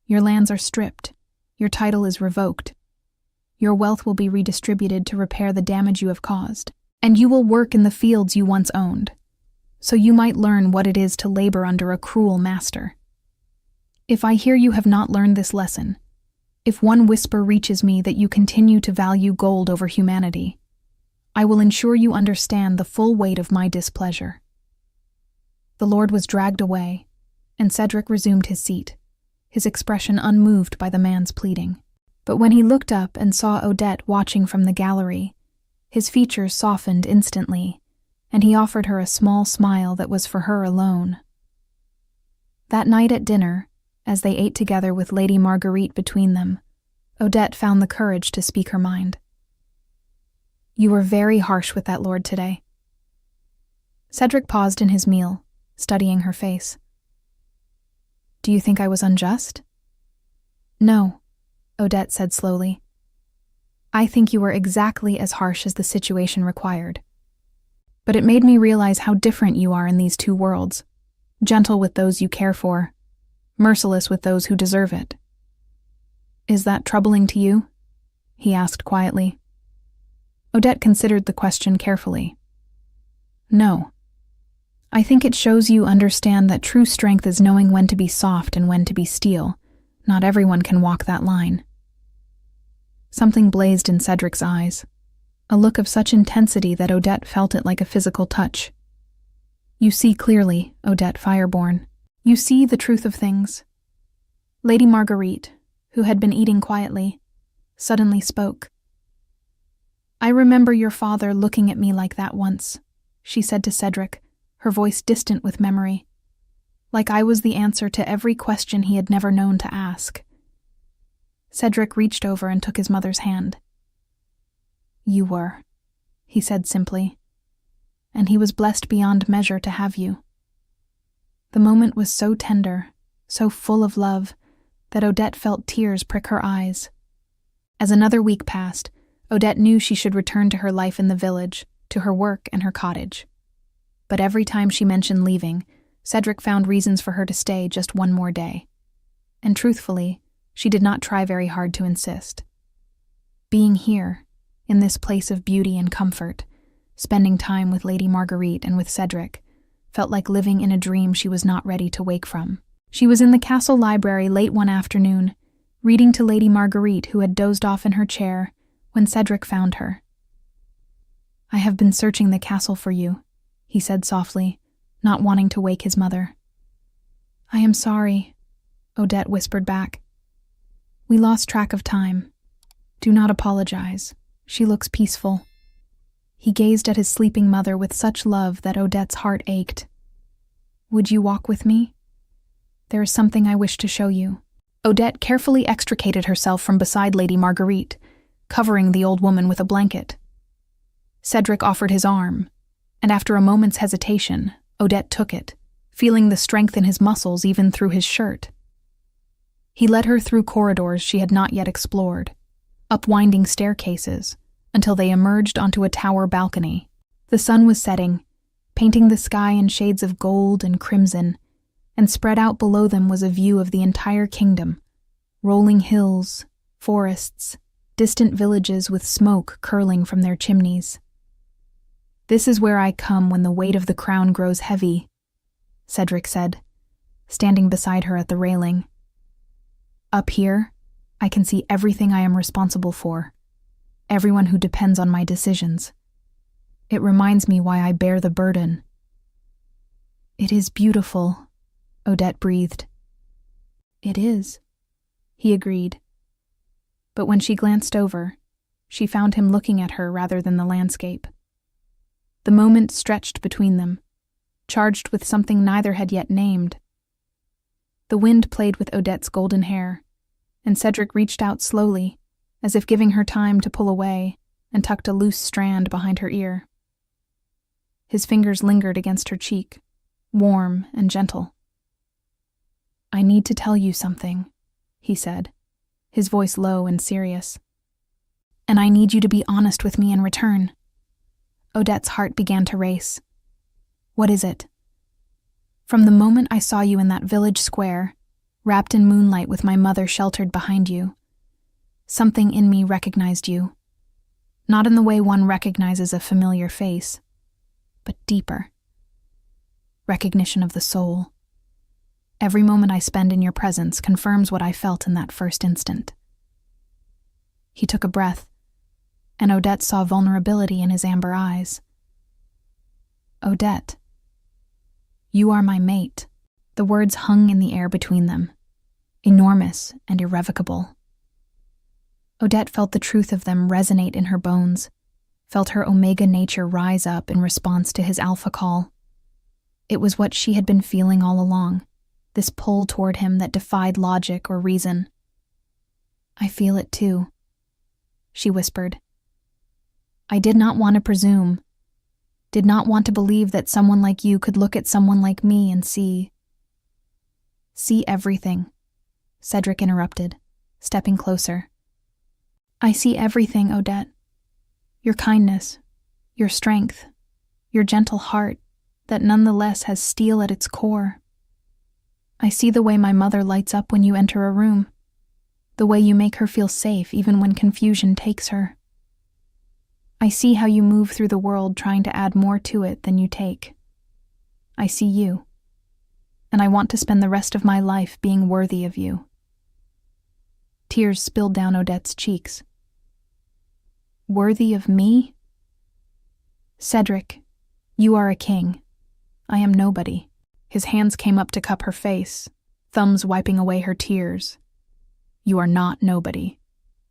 "Your lands are stripped. Your title is revoked. Your wealth will be redistributed to repair the damage you have caused, and you will work in the fields you once owned, so you might learn what it is to labor under a cruel master. If I hear you have not learned this lesson, if one whisper reaches me that you continue to value gold over humanity, I will ensure you understand the full weight of my displeasure." The lord was dragged away, and Cedric resumed his seat, his expression unmoved by the man's pleading. But when he looked up and saw Odette watching from the gallery, his features softened instantly, and he offered her a small smile that was for her alone. That night at dinner, as they ate together with Lady Marguerite between them, Odette found the courage to speak her mind. "You were very harsh with that lord today." Cedric paused in his meal, studying her face. "Do you think I was unjust?" "No," Odette said slowly. "I think you were exactly as harsh as the situation required. But it made me realize how different you are in these two worlds, gentle with those you care for, merciless with those who deserve it." "Is that troubling to you?" he asked quietly. Odette considered the question carefully. "No. I think it shows you understand that true strength is knowing when to be soft and when to be steel. Not everyone can walk that line." Something blazed in Cedric's eyes, a look of such intensity that Odette felt it like a physical touch. "You see clearly, Odette Fireborn. You see the truth of things." Lady Marguerite, who had been eating quietly, suddenly spoke. "I remember your father looking at me like that once," she said to Cedric, her voice distant with memory, like I was the answer to every question he had never known to ask. Cedric reached over and took his mother's hand. "You were," he said simply, "and he was blessed beyond measure to have you." The moment was so tender, so full of love, that Odette felt tears prick her eyes. As another week passed, Odette knew she should return to her life in the village, to her work and her cottage. But every time she mentioned leaving, Cedric found reasons for her to stay just one more day. And truthfully, she did not try very hard to insist. Being here, in this place of beauty and comfort, spending time with Lady Marguerite and with Cedric, felt like living in a dream she was not ready to wake from. She was in the castle library late one afternoon, reading to Lady Marguerite, who had dozed off in her chair, when Cedric found her. "I have been searching the castle for you," he said softly, not wanting to wake his mother. I am sorry, Odette whispered back. We lost track of time. Do not apologize. She looks peaceful. He gazed at his sleeping mother with such love that Odette's heart ached. Would you walk with me? There is something I wish to show you. Odette carefully extricated herself from beside Lady Marguerite, covering the old woman with a blanket. Cedric offered his arm, and after a moment's hesitation, Odette took it, feeling the strength in his muscles even through his shirt. He led her through corridors she had not yet explored, up winding staircases, until they emerged onto a tower balcony. The sun was setting, painting the sky in shades of gold and crimson, and spread out below them was a view of the entire kingdom, rolling hills, forests, distant villages with smoke curling from their chimneys. This is where I come when the weight of the crown grows heavy, Cedric said, standing beside her at the railing. Up here, I can see everything I am responsible for, everyone who depends on my decisions. It reminds me why I bear the burden. It is beautiful, Odette breathed. It is, he agreed. But when she glanced over, she found him looking at her rather than the landscape. The moment stretched between them, charged with something neither had yet named. The wind played with Odette's golden hair, and Cedric reached out slowly, as if giving her time to pull away, and tucked a loose strand behind her ear. His fingers lingered against her cheek, warm and gentle. I need to tell you something, he said, his voice low and serious. And I need you to be honest with me in return. Odette's heart began to race. What is it? From the moment I saw you in that village square, wrapped in moonlight with my mother sheltered behind you, something in me recognized you. Not in the way one recognizes a familiar face, but deeper. Recognition of the soul. Every moment I spend in your presence confirms what I felt in that first instant. He took a breath, and Odette saw vulnerability in his amber eyes. Odette, you are my mate. The words hung in the air between them, enormous and irrevocable. Odette felt the truth of them resonate in her bones, felt her omega nature rise up in response to his alpha call. It was what she had been feeling all along, this pull toward him that defied logic or reason. I feel it too, she whispered. I did not want to presume, did not want to believe that someone like you could look at someone like me and see everything, Cedric interrupted, stepping closer. I see everything, Odette. Your kindness, your strength, your gentle heart that nonetheless has steel at its core. I see the way my mother lights up when you enter a room, the way you make her feel safe even when confusion takes her. I see how you move through the world trying to add more to it than you take. I see you, and I want to spend the rest of my life being worthy of you. Tears spilled down Odette's cheeks. Worthy of me? Cedric, you are a king. I am nobody. His hands came up to cup her face, thumbs wiping away her tears. You are not nobody.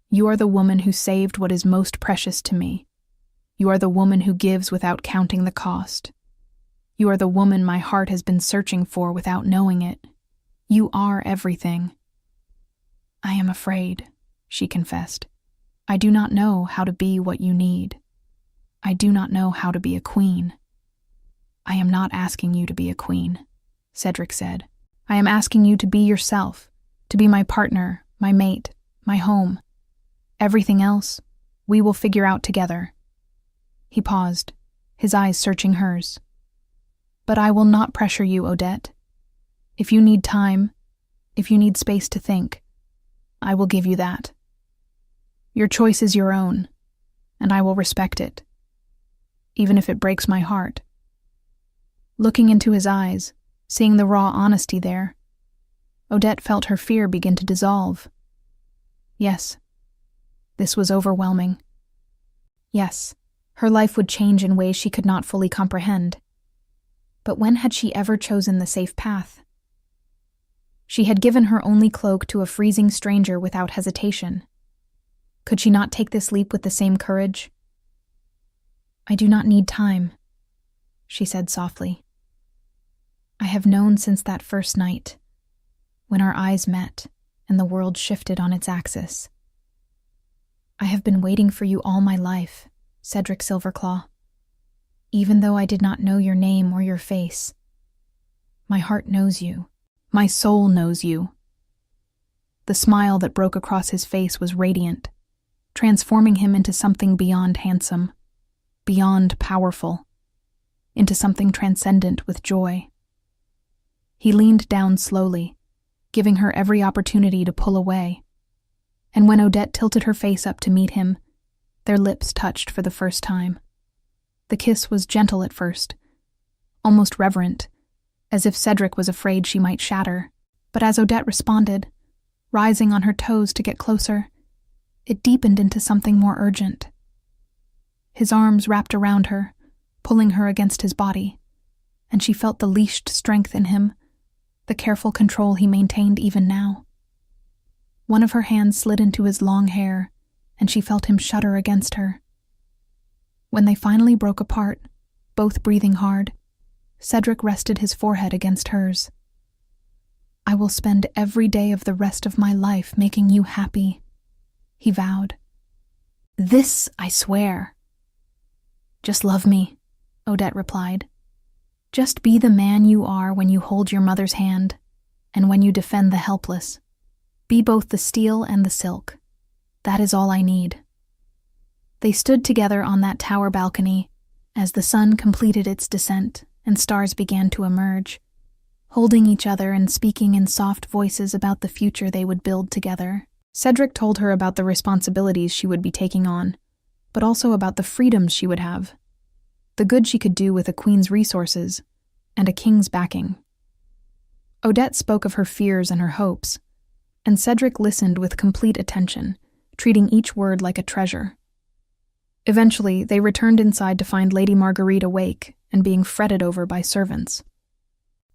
You are the woman who saved what is most precious to me. You are the woman who gives without counting the cost. You are the woman my heart has been searching for without knowing it. You are everything. I am afraid, she confessed. I do not know how to be what you need. I do not know how to be a queen. I am not asking you to be a queen, Cedric said. I am asking you to be yourself, to be my partner, my mate, my home. Everything else, we will figure out together. He paused, his eyes searching hers. But I will not pressure you, Odette. If you need time, if you need space to think, I will give you that. Your choice is your own, and I will respect it, even if it breaks my heart. Looking into his eyes, seeing the raw honesty there, Odette felt her fear begin to dissolve. Yes, this was overwhelming. Yes, her life would change in ways she could not fully comprehend. But when had she ever chosen the safe path? She had given her only cloak to a freezing stranger without hesitation. Could she not take this leap with the same courage? "I do not need time," she said softly. "I have known since that first night, when our eyes met and the world shifted on its axis. I have been waiting for you all my life, Cedric Silverclaw. Even though I did not know your name or your face, my heart knows you. My soul knows you." The smile that broke across his face was radiant, transforming him into something beyond handsome, beyond powerful, into something transcendent with joy. He leaned down slowly, giving her every opportunity to pull away, and when Odette tilted her face up to meet him, their lips touched for the first time. The kiss was gentle at first, almost reverent, as if Cedric was afraid she might shatter, but as Odette responded, rising on her toes to get closer, it deepened into something more urgent. His arms wrapped around her, pulling her against his body, and she felt the leashed strength in him, the careful control he maintained even now. One of her hands slid into his long hair, and she felt him shudder against her. When they finally broke apart, both breathing hard, Cedric rested his forehead against hers. "I will spend every day of the rest of my life making you happy," he vowed. "This I swear." "Just love me," Odette replied. "Just be the man you are when you hold your mother's hand, and when you defend the helpless. Be both the steel and the silk. That is all I need." They stood together on that tower balcony as the sun completed its descent and stars began to emerge, holding each other and speaking in soft voices about the future they would build together. Cedric told her about the responsibilities she would be taking on, but also about the freedoms she would have, the good she could do with a queen's resources, and a king's backing. Odette spoke of her fears and her hopes, and Cedric listened with complete attention, treating each word like a treasure. Eventually, they returned inside to find Lady Marguerite awake and being fretted over by servants.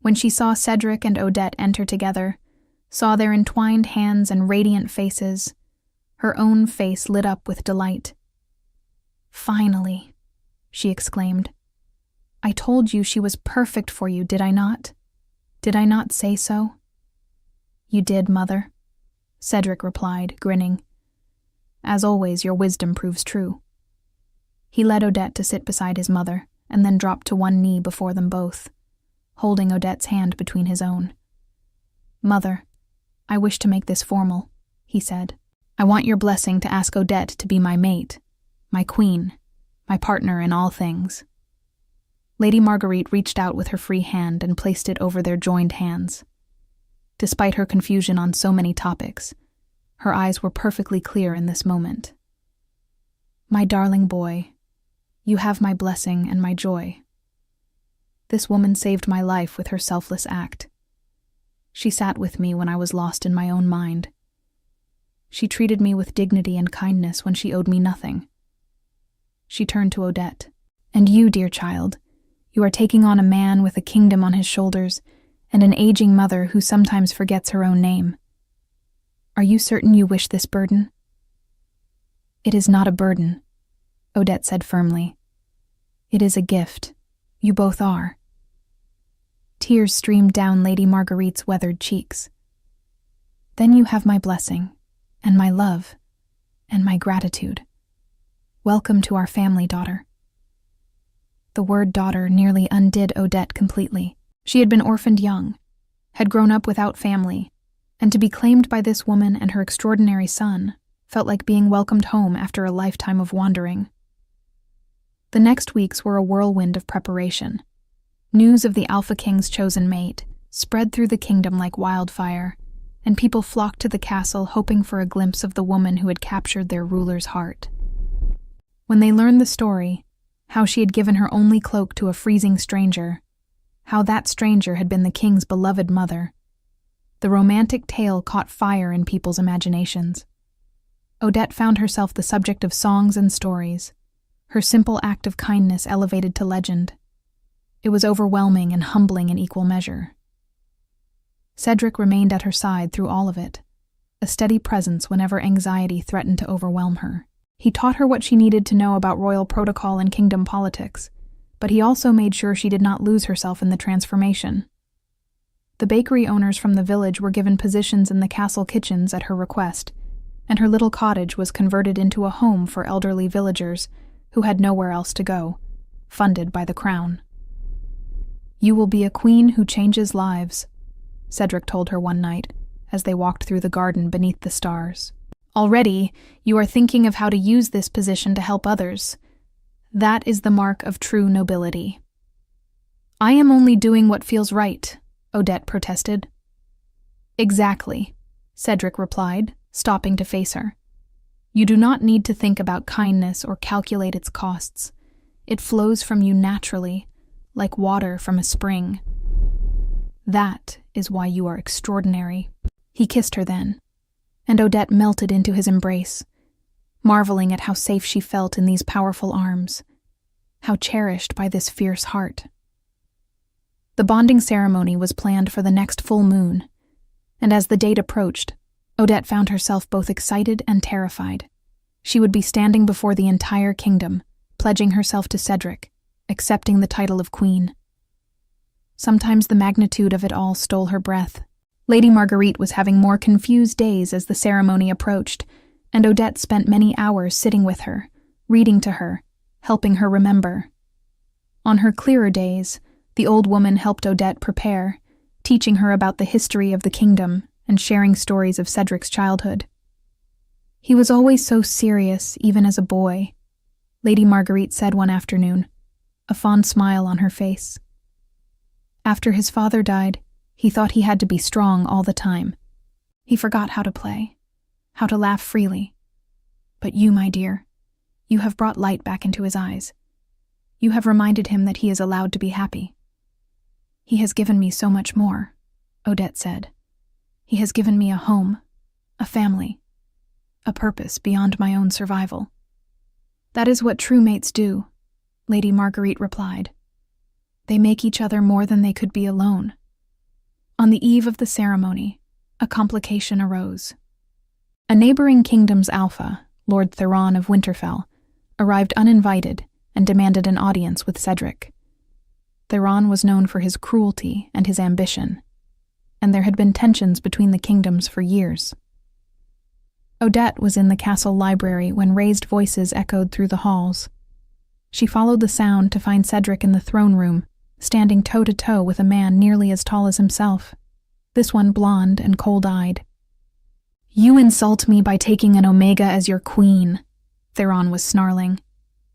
When she saw Cedric and Odette enter together, saw their entwined hands and radiant faces, her own face lit up with delight. "Finally," she exclaimed. "I told you she was perfect for you, did I not? Did I not say so?" "You did, Mother," Cedric replied, grinning. "As always, your wisdom proves true." He led Odette to sit beside his mother, and then dropped to one knee before them both, holding Odette's hand between his own. "Mother, I wish to make this formal," he said. "I want your blessing to ask Odette to be my mate, my queen, my partner in all things." Lady Marguerite reached out with her free hand and placed it over their joined hands. Despite her confusion on so many topics, her eyes were perfectly clear in this moment. "My darling boy, you have my blessing and my joy. This woman saved my life with her selfless act. She sat with me when I was lost in my own mind. She treated me with dignity and kindness when she owed me nothing." She turned to Odette. "And you, dear child, you are taking on a man with a kingdom on his shoulders and an aging mother who sometimes forgets her own name. Are you certain you wish this burden?" "It is not a burden," Odette said firmly. "It is a gift. You both are." Tears streamed down Lady Marguerite's weathered cheeks. "Then you have my blessing, and my love, and my gratitude. Welcome to our family, daughter." The word daughter nearly undid Odette completely. She had been orphaned young, had grown up without family, and to be claimed by this woman and her extraordinary son felt like being welcomed home after a lifetime of wandering. The next weeks were a whirlwind of preparation. News of the Alpha King's chosen mate spread through the kingdom like wildfire, and people flocked to the castle hoping for a glimpse of the woman who had captured their ruler's heart. When they learned the story, how she had given her only cloak to a freezing stranger, how that stranger had been the king's beloved mother, the romantic tale caught fire in people's imaginations. Odette found herself the subject of songs and stories, her simple act of kindness elevated to legend. It was overwhelming and humbling in equal measure. Cedric remained at her side through all of it, a steady presence whenever anxiety threatened to overwhelm her. He taught her what she needed to know about royal protocol and kingdom politics, but he also made sure she did not lose herself in the transformation. The bakery owners from the village were given positions in the castle kitchens at her request, and her little cottage was converted into a home for elderly villagers who had nowhere else to go, funded by the crown. "You will be a queen who changes lives," Cedric told her one night as they walked through the garden beneath the stars. "Already, you are thinking of how to use this position to help others. That is the mark of true nobility." "I am only doing what feels right," Odette protested. "Exactly," Cedric replied, stopping to face her. "You do not need to think about kindness or calculate its costs. It flows from you naturally, like water from a spring. That is why you are extraordinary." He kissed her then, and Odette melted into his embrace, marveling at how safe she felt in these powerful arms, how cherished by this fierce heart. The bonding ceremony was planned for the next full moon, and as the date approached, Odette found herself both excited and terrified. She would be standing before the entire kingdom, pledging herself to Cedric, accepting the title of queen. Sometimes the magnitude of it all stole her breath. Lady Marguerite was having more confused days as the ceremony approached, and Odette spent many hours sitting with her, reading to her, helping her remember. On her clearer days, the old woman helped Odette prepare, teaching her about the history of the kingdom and sharing stories of Cedric's childhood. "He was always so serious, even as a boy," Lady Marguerite said one afternoon, a fond smile on her face. "After his father died, he thought he had to be strong all the time. He forgot how to play, how to laugh freely. But you, my dear, you have brought light back into his eyes. You have reminded him that he is allowed to be happy." "He has given me so much more," Odette said. "He has given me a home, a family, a purpose beyond my own survival." "That is what true mates do," Lady Marguerite replied. "They make each other more than they could be alone." On the eve of the ceremony, a complication arose. A neighboring kingdom's alpha, Lord Theron of Winterfell, arrived uninvited and demanded an audience with Cedric. Theron was known for his cruelty and his ambition, and there had been tensions between the kingdoms for years. Odette was in the castle library when raised voices echoed through the halls. She followed the sound to find Cedric in the throne room, standing toe-to-toe with a man nearly as tall as himself, this one blonde and cold-eyed. "You insult me by taking an Omega as your queen," Theron was snarling.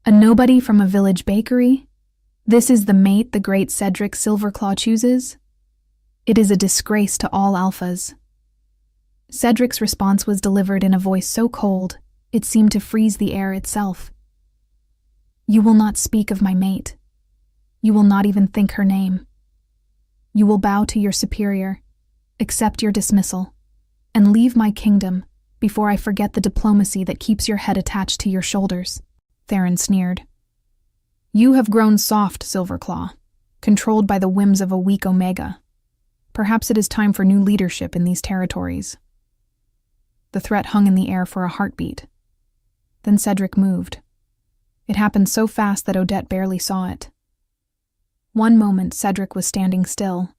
"A nobody from a village bakery? This is the mate the great Cedric Silverclaw chooses? It is a disgrace to all alphas." Cedric's response was delivered in a voice so cold, it seemed to freeze the air itself. "You will not speak of my mate. You will not even think her name. You will bow to your superior, accept your dismissal, and leave my kingdom before I forget the diplomacy that keeps your head attached to your shoulders," Theron sneered. "You have grown soft, Silverclaw, controlled by the whims of a weak Omega. Perhaps it is time for new leadership in these territories." The threat hung in the air for a heartbeat. Then Cedric moved. It happened so fast that Odette barely saw it. One moment Cedric was standing still.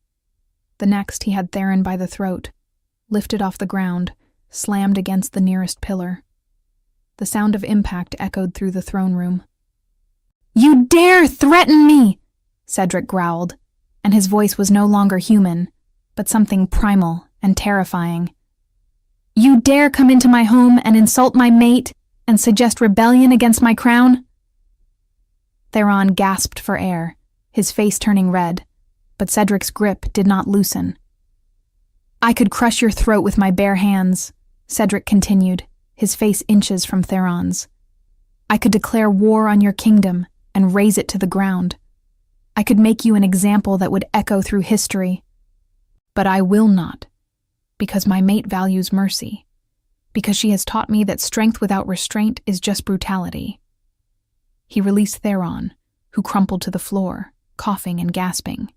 The next he had Theron by the throat, lifted off the ground, slammed against the nearest pillar. The sound of impact echoed through the throne room. "You dare threaten me!" Cedric growled, and his voice was no longer human, but something primal and terrifying. "You dare come into my home and insult my mate and suggest rebellion against my crown?" Theron gasped for air, his face turning red, but Cedric's grip did not loosen. "I could crush your throat with my bare hands," Cedric continued, his face inches from Theron's. "I could declare war on your kingdom and raze it to the ground. I could make you an example that would echo through history. But I will not, because my mate values mercy, because she has taught me that strength without restraint is just brutality." He released Theron, who crumpled to the floor, coughing and gasping.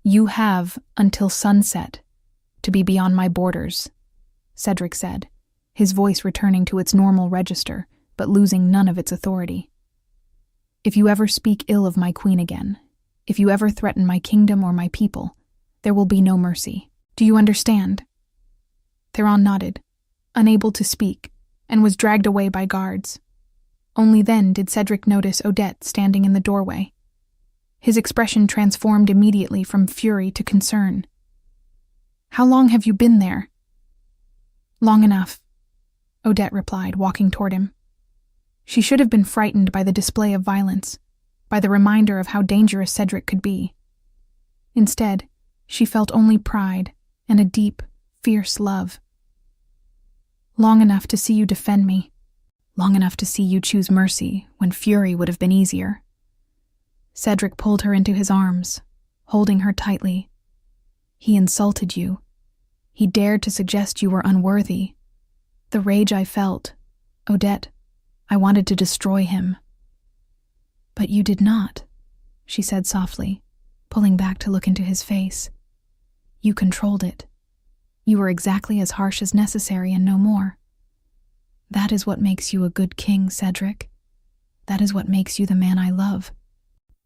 You have until sunset to be beyond my borders, Cedric said, his voice returning to its normal register, but losing none of its authority. If you ever speak ill of my queen again, if you ever threaten my kingdom or my people, there will be no mercy. Do you understand? Theron nodded, unable to speak, and was dragged away by guards. Only then did Cedric notice Odette standing in the doorway. His expression transformed immediately from fury to concern. How long have you been there? Long enough, Odette replied, walking toward him. She should have been frightened by the display of violence, by the reminder of how dangerous Cedric could be. Instead, she felt only pride and a deep, fierce love. Long enough to see you defend me, long enough to see you choose mercy when fury would have been easier. Cedric pulled her into his arms, holding her tightly. He insulted you. He dared to suggest you were unworthy. The rage I felt, Odette, I wanted to destroy him. But you did not, she said softly, pulling back to look into his face. You controlled it. You were exactly as harsh as necessary and no more. That is what makes you a good king, Cedric. That is what makes you the man I love.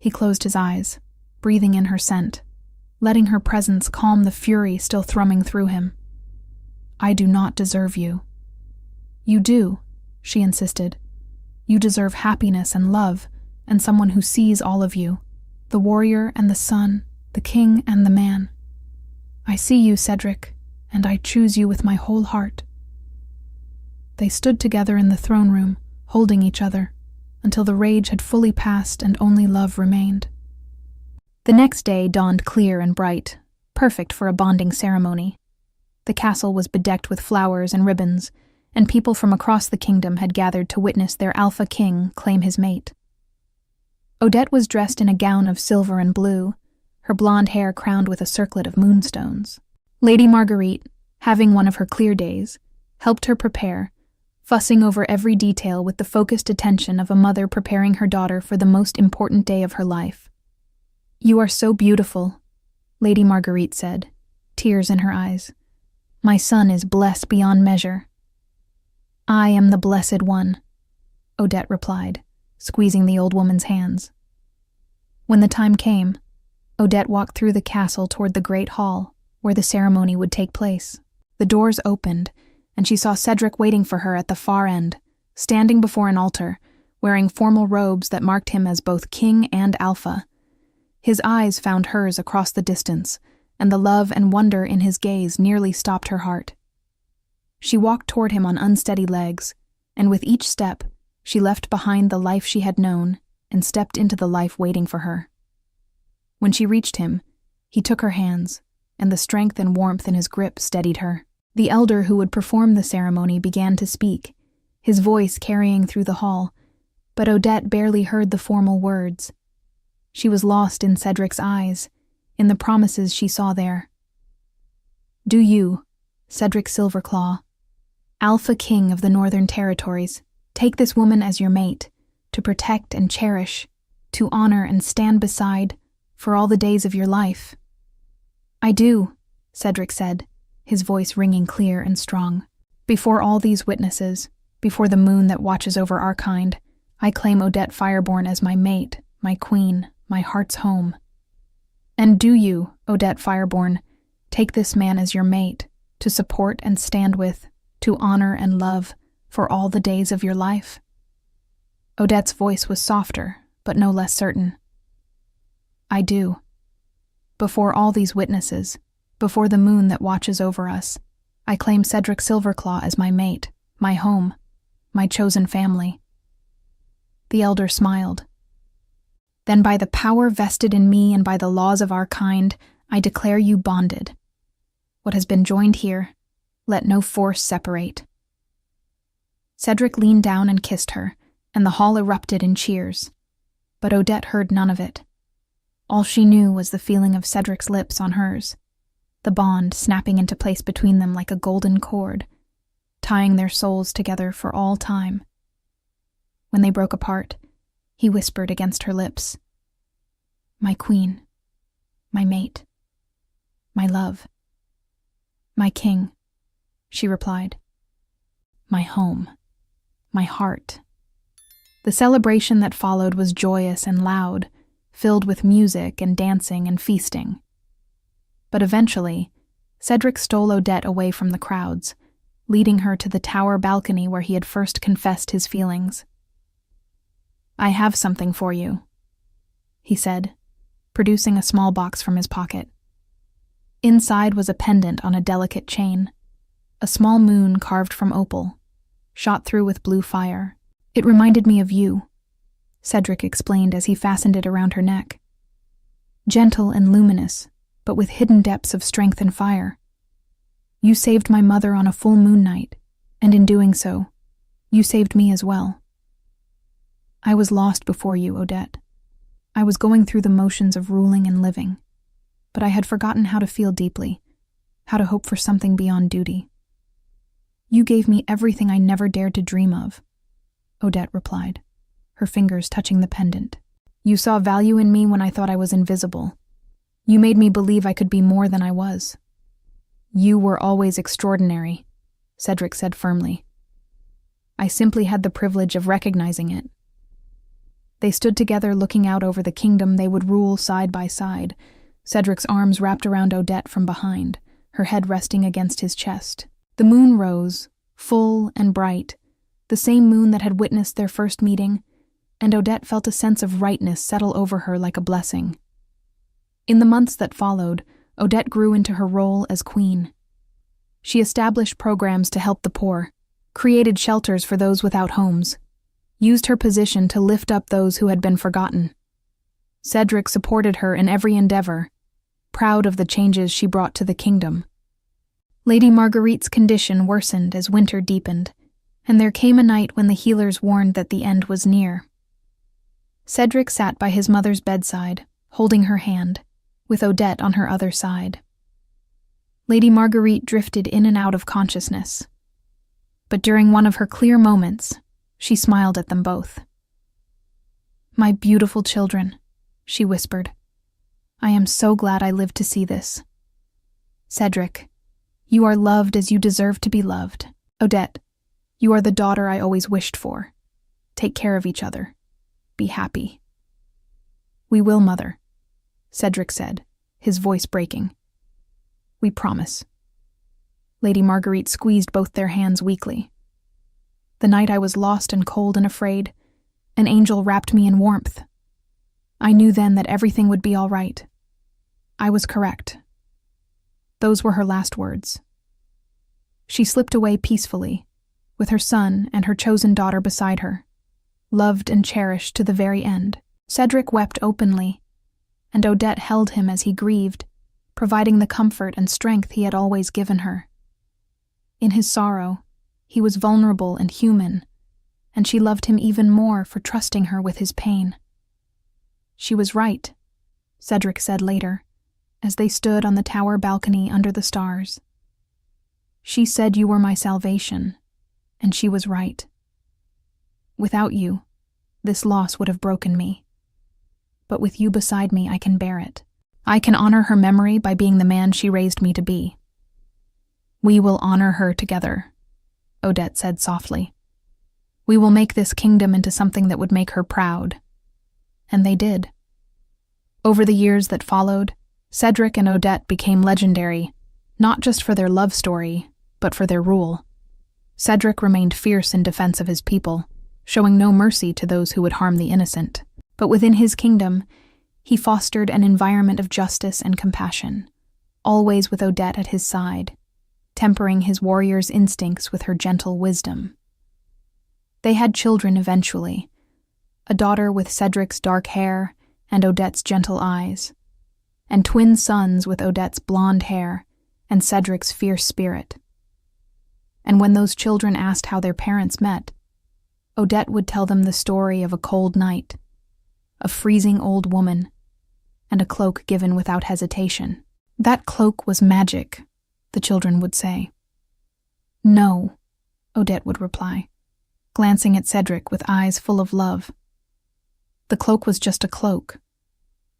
He closed his eyes, breathing in her scent, letting her presence calm the fury still thrumming through him. I do not deserve you. You do, she insisted. You deserve happiness and love, and someone who sees all of you, the warrior and the son, the king and the man. I see you, Cedric, and I choose you with my whole heart. They stood together in the throne room, holding each other, until the rage had fully passed and only love remained. The next day dawned clear and bright, perfect for a bonding ceremony. The castle was bedecked with flowers and ribbons, and people from across the kingdom had gathered to witness their alpha king claim his mate. Odette was dressed in a gown of silver and blue, her blonde hair crowned with a circlet of moonstones. Lady Marguerite, having one of her clear days, helped her prepare, fussing over every detail with the focused attention of a mother preparing her daughter for the most important day of her life. You are so beautiful, Lady Marguerite said, tears in her eyes. My son is blessed beyond measure. I am the blessed one, Odette replied, squeezing the old woman's hands. When the time came, Odette walked through the castle toward the great hall, where the ceremony would take place. The doors opened, and she saw Cedric waiting for her at the far end, standing before an altar, wearing formal robes that marked him as both king and alpha. His eyes found hers across the distance, and the love and wonder in his gaze nearly stopped her heart. She walked toward him on unsteady legs, and with each step, she left behind the life she had known and stepped into the life waiting for her. When she reached him, he took her hands, and the strength and warmth in his grip steadied her. The elder who would perform the ceremony began to speak, his voice carrying through the hall, but Odette barely heard the formal words. She was lost in Cedric's eyes, in the promises she saw there. Do you, Cedric Silverclaw, Alpha King of the Northern Territories, take this woman as your mate, to protect and cherish, to honor and stand beside, for all the days of your life? I do, Cedric said, his voice ringing clear and strong. Before all these witnesses, before the moon that watches over our kind, I claim Odette Fireborn as my mate, my queen, my heart's home. And do you, Odette Fireborn, take this man as your mate, to support and stand with, to honor and love, for all the days of your life? Odette's voice was softer, but no less certain. I do. Before all these witnesses, before the moon that watches over us, I claim Cedric Silverclaw as my mate, my home, my chosen family. The elder smiled. Then by the power vested in me and by the laws of our kind, I declare you bonded. What has been joined here, let no force separate. Cedric leaned down and kissed her, and the hall erupted in cheers. But Odette heard none of it. All she knew was the feeling of Cedric's lips on hers, the bond snapping into place between them like a golden cord, tying their souls together for all time. When they broke apart, he whispered against her lips, My queen, my mate. My love. My king, she replied. My home. My heart. The celebration that followed was joyous and loud, filled with music and dancing and feasting. But eventually, Cedric stole Odette away from the crowds, leading her to the tower balcony where he had first confessed his feelings. I have something for you, he said, producing a small box from his pocket. Inside was a pendant on a delicate chain, a small moon carved from opal, shot through with blue fire. It reminded me of you, Cedric explained as he fastened it around her neck. Gentle and luminous, but with hidden depths of strength and fire. You saved my mother on a full moon night, and in doing so, you saved me as well. I was lost before you, Odette. I was going through the motions of ruling and living, but I had forgotten how to feel deeply, how to hope for something beyond duty. You gave me everything I never dared to dream of, Odette replied, her fingers touching the pendant. You saw value in me when I thought I was invisible. You made me believe I could be more than I was. You were always extraordinary, Cedric said firmly. I simply had the privilege of recognizing it. They stood together looking out over the kingdom they would rule side by side, Cedric's arms wrapped around Odette from behind, her head resting against his chest. The moon rose, full and bright, the same moon that had witnessed their first meeting, and Odette felt a sense of rightness settle over her like a blessing. In the months that followed, Odette grew into her role as queen. She established programs to help the poor, created shelters for those without homes, used her position to lift up those who had been forgotten. Cedric supported her in every endeavor, proud of the changes she brought to the kingdom. Lady Marguerite's condition worsened as winter deepened, and there came a night when the healers warned that the end was near. Cedric sat by his mother's bedside, holding her hand, with Odette on her other side. Lady Marguerite drifted in and out of consciousness, but during one of her clear moments, she smiled at them both. My beautiful children, she whispered. I am so glad I lived to see this. Cedric, you are loved as you deserve to be loved. Odette, you are the daughter I always wished for. Take care of each other. Be happy. We will, Mother, Cedric said, his voice breaking. We promise. Lady Marguerite squeezed both their hands weakly. The night I was lost and cold and afraid, an angel wrapped me in warmth. I knew then that everything would be all right. I was correct. Those were her last words. She slipped away peacefully, with her son and her chosen daughter beside her, loved and cherished to the very end. Cedric wept openly, and Odette held him as he grieved, providing the comfort and strength he had always given her. In his sorrow, he was vulnerable and human, and she loved him even more for trusting her with his pain. She was right, Cedric said later, as they stood on the tower balcony under the stars. She said you were my salvation, and she was right. Without you, this loss would have broken me. But with you beside me, I can bear it. I can honor her memory by being the man she raised me to be. We will honor her together, Odette said softly. We will make this kingdom into something that would make her proud. And they did. Over the years that followed, Cedric and Odette became legendary, not just for their love story, but for their rule. Cedric remained fierce in defense of his people, showing no mercy to those who would harm the innocent. But within his kingdom, he fostered an environment of justice and compassion, always with Odette at his side, tempering his warrior's instincts with her gentle wisdom. They had children eventually, a daughter with Cedric's dark hair and Odette's gentle eyes, and twin sons with Odette's blonde hair and Cedric's fierce spirit. And when those children asked how their parents met, Odette would tell them the story of a cold night, a freezing old woman, and a cloak given without hesitation. That cloak was magic, the children would say. No, Odette would reply, glancing at Cedric with eyes full of love. The cloak was just a cloak.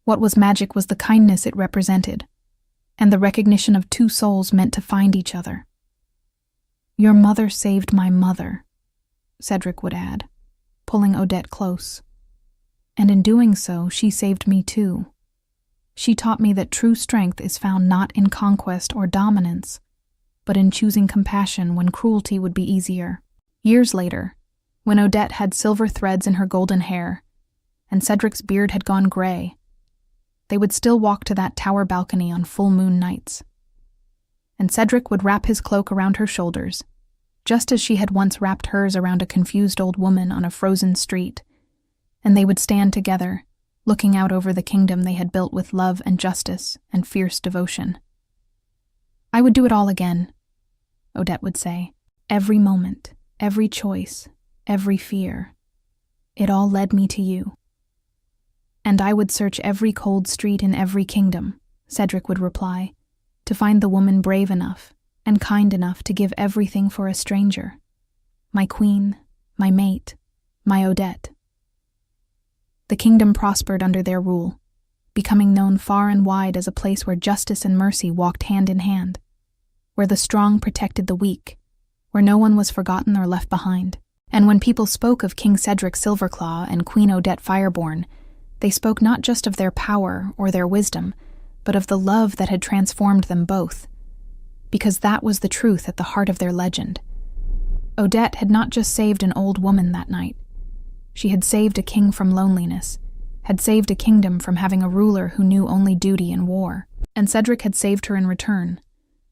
What was magic was the kindness it represented, and the recognition of two souls meant to find each other. "Your mother saved my mother," Cedric would add, pulling Odette close. "And in doing so, she saved me too. She taught me that true strength is found not in conquest or dominance, but in choosing compassion when cruelty would be easier." Years later, when Odette had silver threads in her golden hair, and Cedric's beard had gone gray, they would still walk to that tower balcony on full moon nights. And Cedric would wrap his cloak around her shoulders, just as she had once wrapped hers around a confused old woman on a frozen street, and they would stand together, looking out over the kingdom they had built with love and justice and fierce devotion. "I would do it all again," Odette would say. "Every moment, every choice, every fear. It all led me to you." "And I would search every cold street in every kingdom," Cedric would reply, "to find the woman brave enough and kind enough to give everything for a stranger. My queen, my mate, my Odette." The kingdom prospered under their rule, becoming known far and wide as a place where justice and mercy walked hand in hand, where the strong protected the weak, where no one was forgotten or left behind. And when people spoke of King Cedric Silverclaw and Queen Odette Fireborn, they spoke not just of their power or their wisdom, but of the love that had transformed them both, because that was the truth at the heart of their legend. Odette had not just saved an old woman that night. She had saved a king from loneliness, had saved a kingdom from having a ruler who knew only duty and war. And Cedric had saved her in return,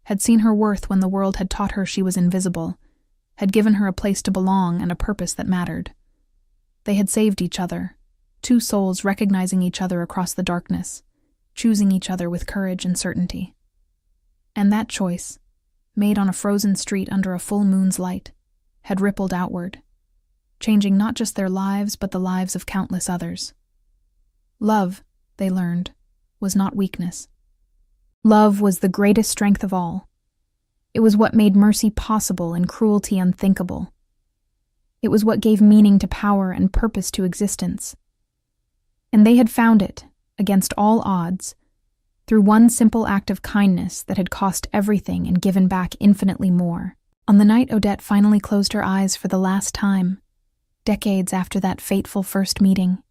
had seen her worth when the world had taught her she was invisible, had given her a place to belong and a purpose that mattered. They had saved each other, two souls recognizing each other across the darkness, choosing each other with courage and certainty. And that choice, made on a frozen street under a full moon's light, had rippled outward, changing not just their lives but the lives of countless others. Love, they learned, was not weakness. Love was the greatest strength of all. It was what made mercy possible and cruelty unthinkable. It was what gave meaning to power and purpose to existence. And they had found it, against all odds, through one simple act of kindness that had cost everything and given back infinitely more. On the night Odette finally closed her eyes for the last time, decades after that fateful first meeting,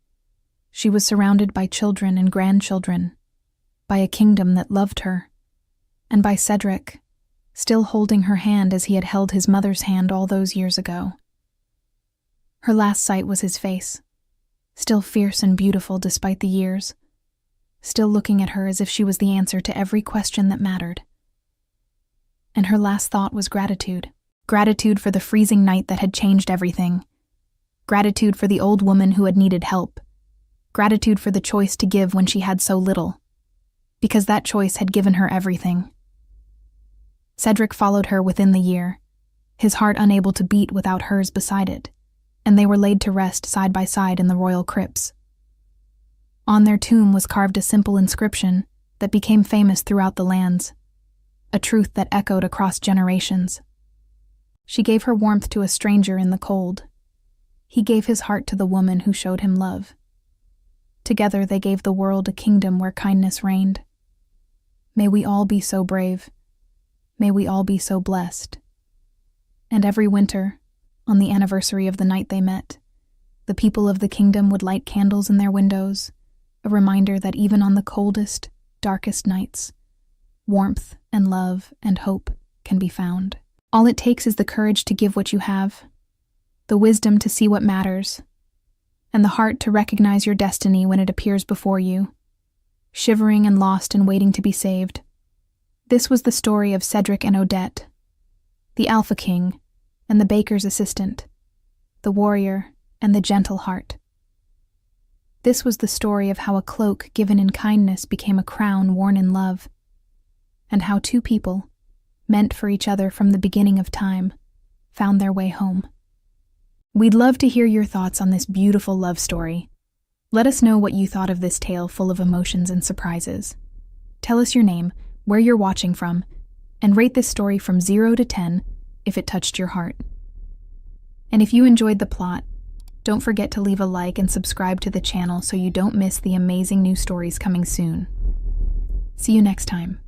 she was surrounded by children and grandchildren, by a kingdom that loved her, and by Cedric, still holding her hand as he had held his mother's hand all those years ago. Her last sight was his face, still fierce and beautiful despite the years, still looking at her as if she was the answer to every question that mattered. And her last thought was gratitude. Gratitude for the freezing night that had changed everything. Gratitude for the old woman who had needed help. Gratitude for the choice to give when she had so little, because that choice had given her everything. Cedric followed her within the year, his heart unable to beat without hers beside it, and they were laid to rest side by side in the royal crypts. On their tomb was carved a simple inscription that became famous throughout the lands, a truth that echoed across generations. She gave her warmth to a stranger in the cold. He gave his heart to the woman who showed him love. Together they gave the world a kingdom where kindness reigned. May we all be so brave. May we all be so blessed. And every winter, on the anniversary of the night they met, the people of the kingdom would light candles in their windows, a reminder that even on the coldest, darkest nights, warmth and love and hope can be found. All it takes is the courage to give what you have, the wisdom to see what matters, and the heart to recognize your destiny when it appears before you, shivering and lost and waiting to be saved. This was the story of Cedric and Odette, the Alpha King and the baker's assistant, the warrior and the gentle heart. This was the story of how a cloak given in kindness became a crown worn in love, and how two people, meant for each other from the beginning of time, found their way home. We'd love to hear your thoughts on this beautiful love story. Let us know what you thought of this tale full of emotions and surprises. Tell us your name, where you're watching from, and rate this story from 0 to 10 if it touched your heart. And if you enjoyed the plot, don't forget to leave a like and subscribe to the channel so you don't miss the amazing new stories coming soon. See you next time.